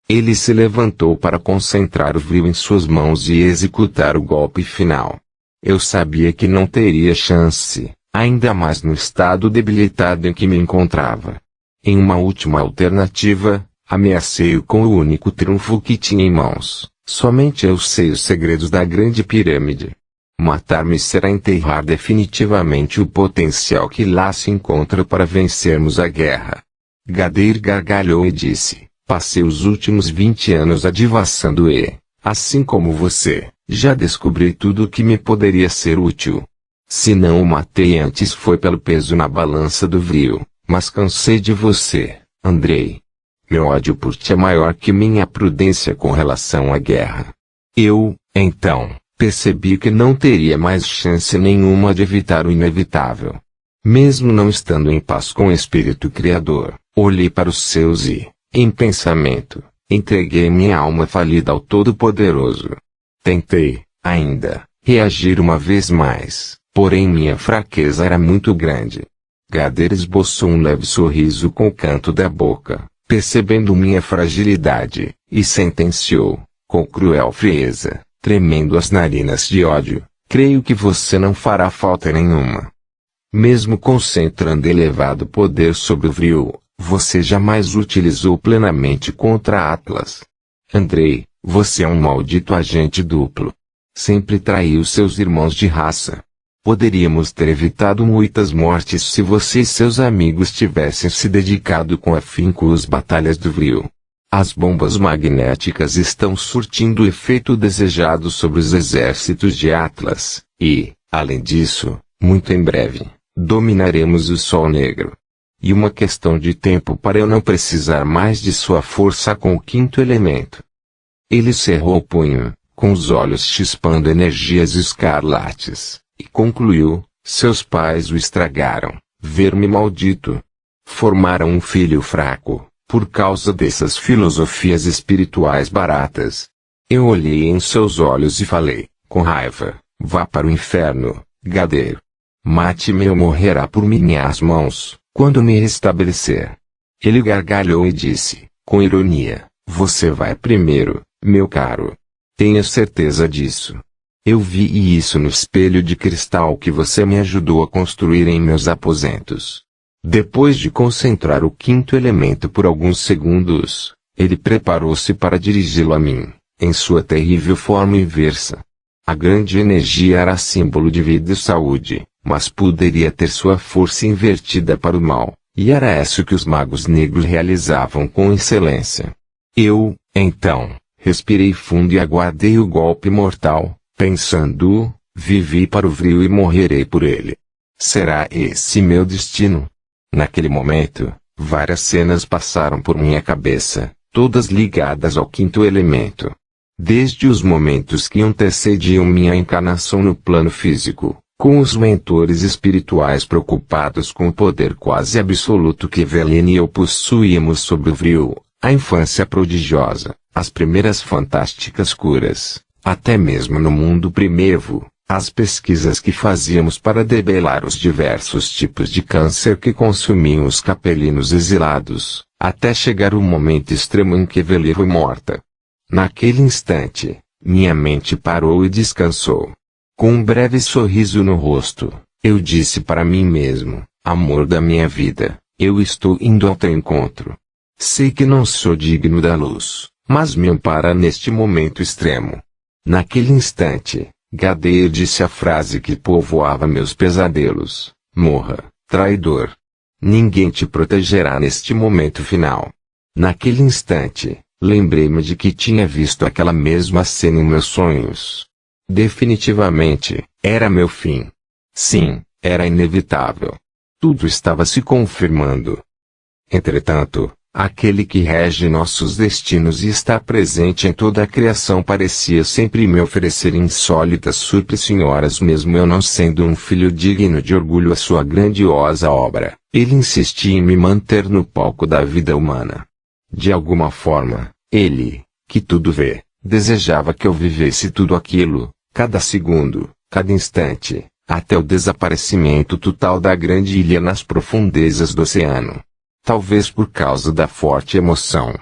Ele se levantou para concentrar o Vril em suas mãos e executar o golpe final. Eu sabia que não teria chance, ainda mais no estado debilitado em que me encontrava. Em uma última alternativa, ameacei-o com o único trunfo que tinha em mãos. Somente eu sei os segredos da Grande Pirâmide. Matar-me será enterrar definitivamente o potencial que lá se encontra para vencermos a guerra. Gadeer gargalhou e disse: passei os últimos 20 anos adivassando e, assim como você, já descobri tudo o que me poderia ser útil. Se não o matei antes foi pelo peso na balança do Vril, mas cansei de você, Andrei. Meu ódio por ti é maior que minha prudência com relação à guerra. Eu, então, percebi que não teria mais chance nenhuma de evitar o inevitável. Mesmo não estando em paz com o Espírito Criador, olhei para os seus e, em pensamento, entreguei minha alma falida ao Todo-Poderoso. Tentei, ainda, reagir uma vez mais, porém minha fraqueza era muito grande. Gadeer esboçou um leve sorriso com o canto da boca, percebendo minha fragilidade, e sentenciou, com cruel frieza, tremendo as narinas de ódio: creio que você não fará falta nenhuma. Mesmo concentrando elevado poder sobre o Vril, você jamais o utilizou plenamente contra Atlas. Andrei, você é um maldito agente duplo. Sempre traiu seus irmãos de raça. Poderíamos ter evitado muitas mortes se você e seus amigos tivessem se dedicado com afinco às batalhas do Vril. As bombas magnéticas estão surtindo o efeito desejado sobre os exércitos de Atlas, e, além disso, muito em breve, dominaremos o Sol Negro. E uma questão de tempo para eu não precisar mais de sua força com o quinto elemento. Ele cerrou o punho, com os olhos chispando energias escarlates, e concluiu: seus pais o estragaram, verme maldito. Formaram um filho fraco, por causa dessas filosofias espirituais baratas. Eu olhei em seus olhos e falei, com raiva: vá para o inferno, Gadeer. Mate-me ou morrerá por minhas mãos, quando me restabelecer. Ele gargalhou e disse, com ironia: você vai primeiro, meu caro. Tenha certeza disso. Eu vi isso no espelho de cristal que você me ajudou a construir em meus aposentos. Depois de concentrar o quinto elemento por alguns segundos, ele preparou-se para dirigi-lo a mim, em sua terrível forma inversa. A grande energia era símbolo de vida e saúde, mas poderia ter sua força invertida para o mal, e era isso que os magos negros realizavam com excelência. Eu, então, respirei fundo e aguardei o golpe mortal, pensando: vivi para o Vril e morrerei por ele. Será esse meu destino? Naquele momento, várias cenas passaram por minha cabeça, todas ligadas ao quinto elemento. Desde os momentos que antecediam minha encarnação no plano físico, com os mentores espirituais preocupados com o poder quase absoluto que Eveline e eu possuíamos sobre o Vril, a infância prodigiosa, as primeiras fantásticas curas, até mesmo no mundo primevo, as pesquisas que fazíamos para debelar os diversos tipos de câncer que consumiam os capelinos exilados, até chegar o momento extremo em que Eveline foi morta. Naquele instante, minha mente parou e descansou. Com um breve sorriso no rosto, eu disse para mim mesmo: amor da minha vida, eu estou indo ao teu encontro. Sei que não sou digno da luz, mas me ampara neste momento extremo. Naquele instante, Gadeer disse a frase que povoava meus pesadelos: morra, traidor. Ninguém te protegerá neste momento final. Naquele instante, Lembrei-me de que tinha visto aquela mesma cena em meus sonhos. Definitivamente, era meu fim. Sim, era inevitável. Tudo estava se confirmando. Entretanto, aquele que rege nossos destinos e está presente em toda a criação parecia sempre me oferecer insólitas surpresas. Senhoras, mesmo eu não sendo um filho digno de orgulho a sua grandiosa obra, ele insistia em me manter no palco da vida humana. De alguma forma, ele, que tudo vê, desejava que eu vivesse tudo aquilo, cada segundo, cada instante, até o desaparecimento total da grande ilha nas profundezas do oceano. Talvez por causa da forte emoção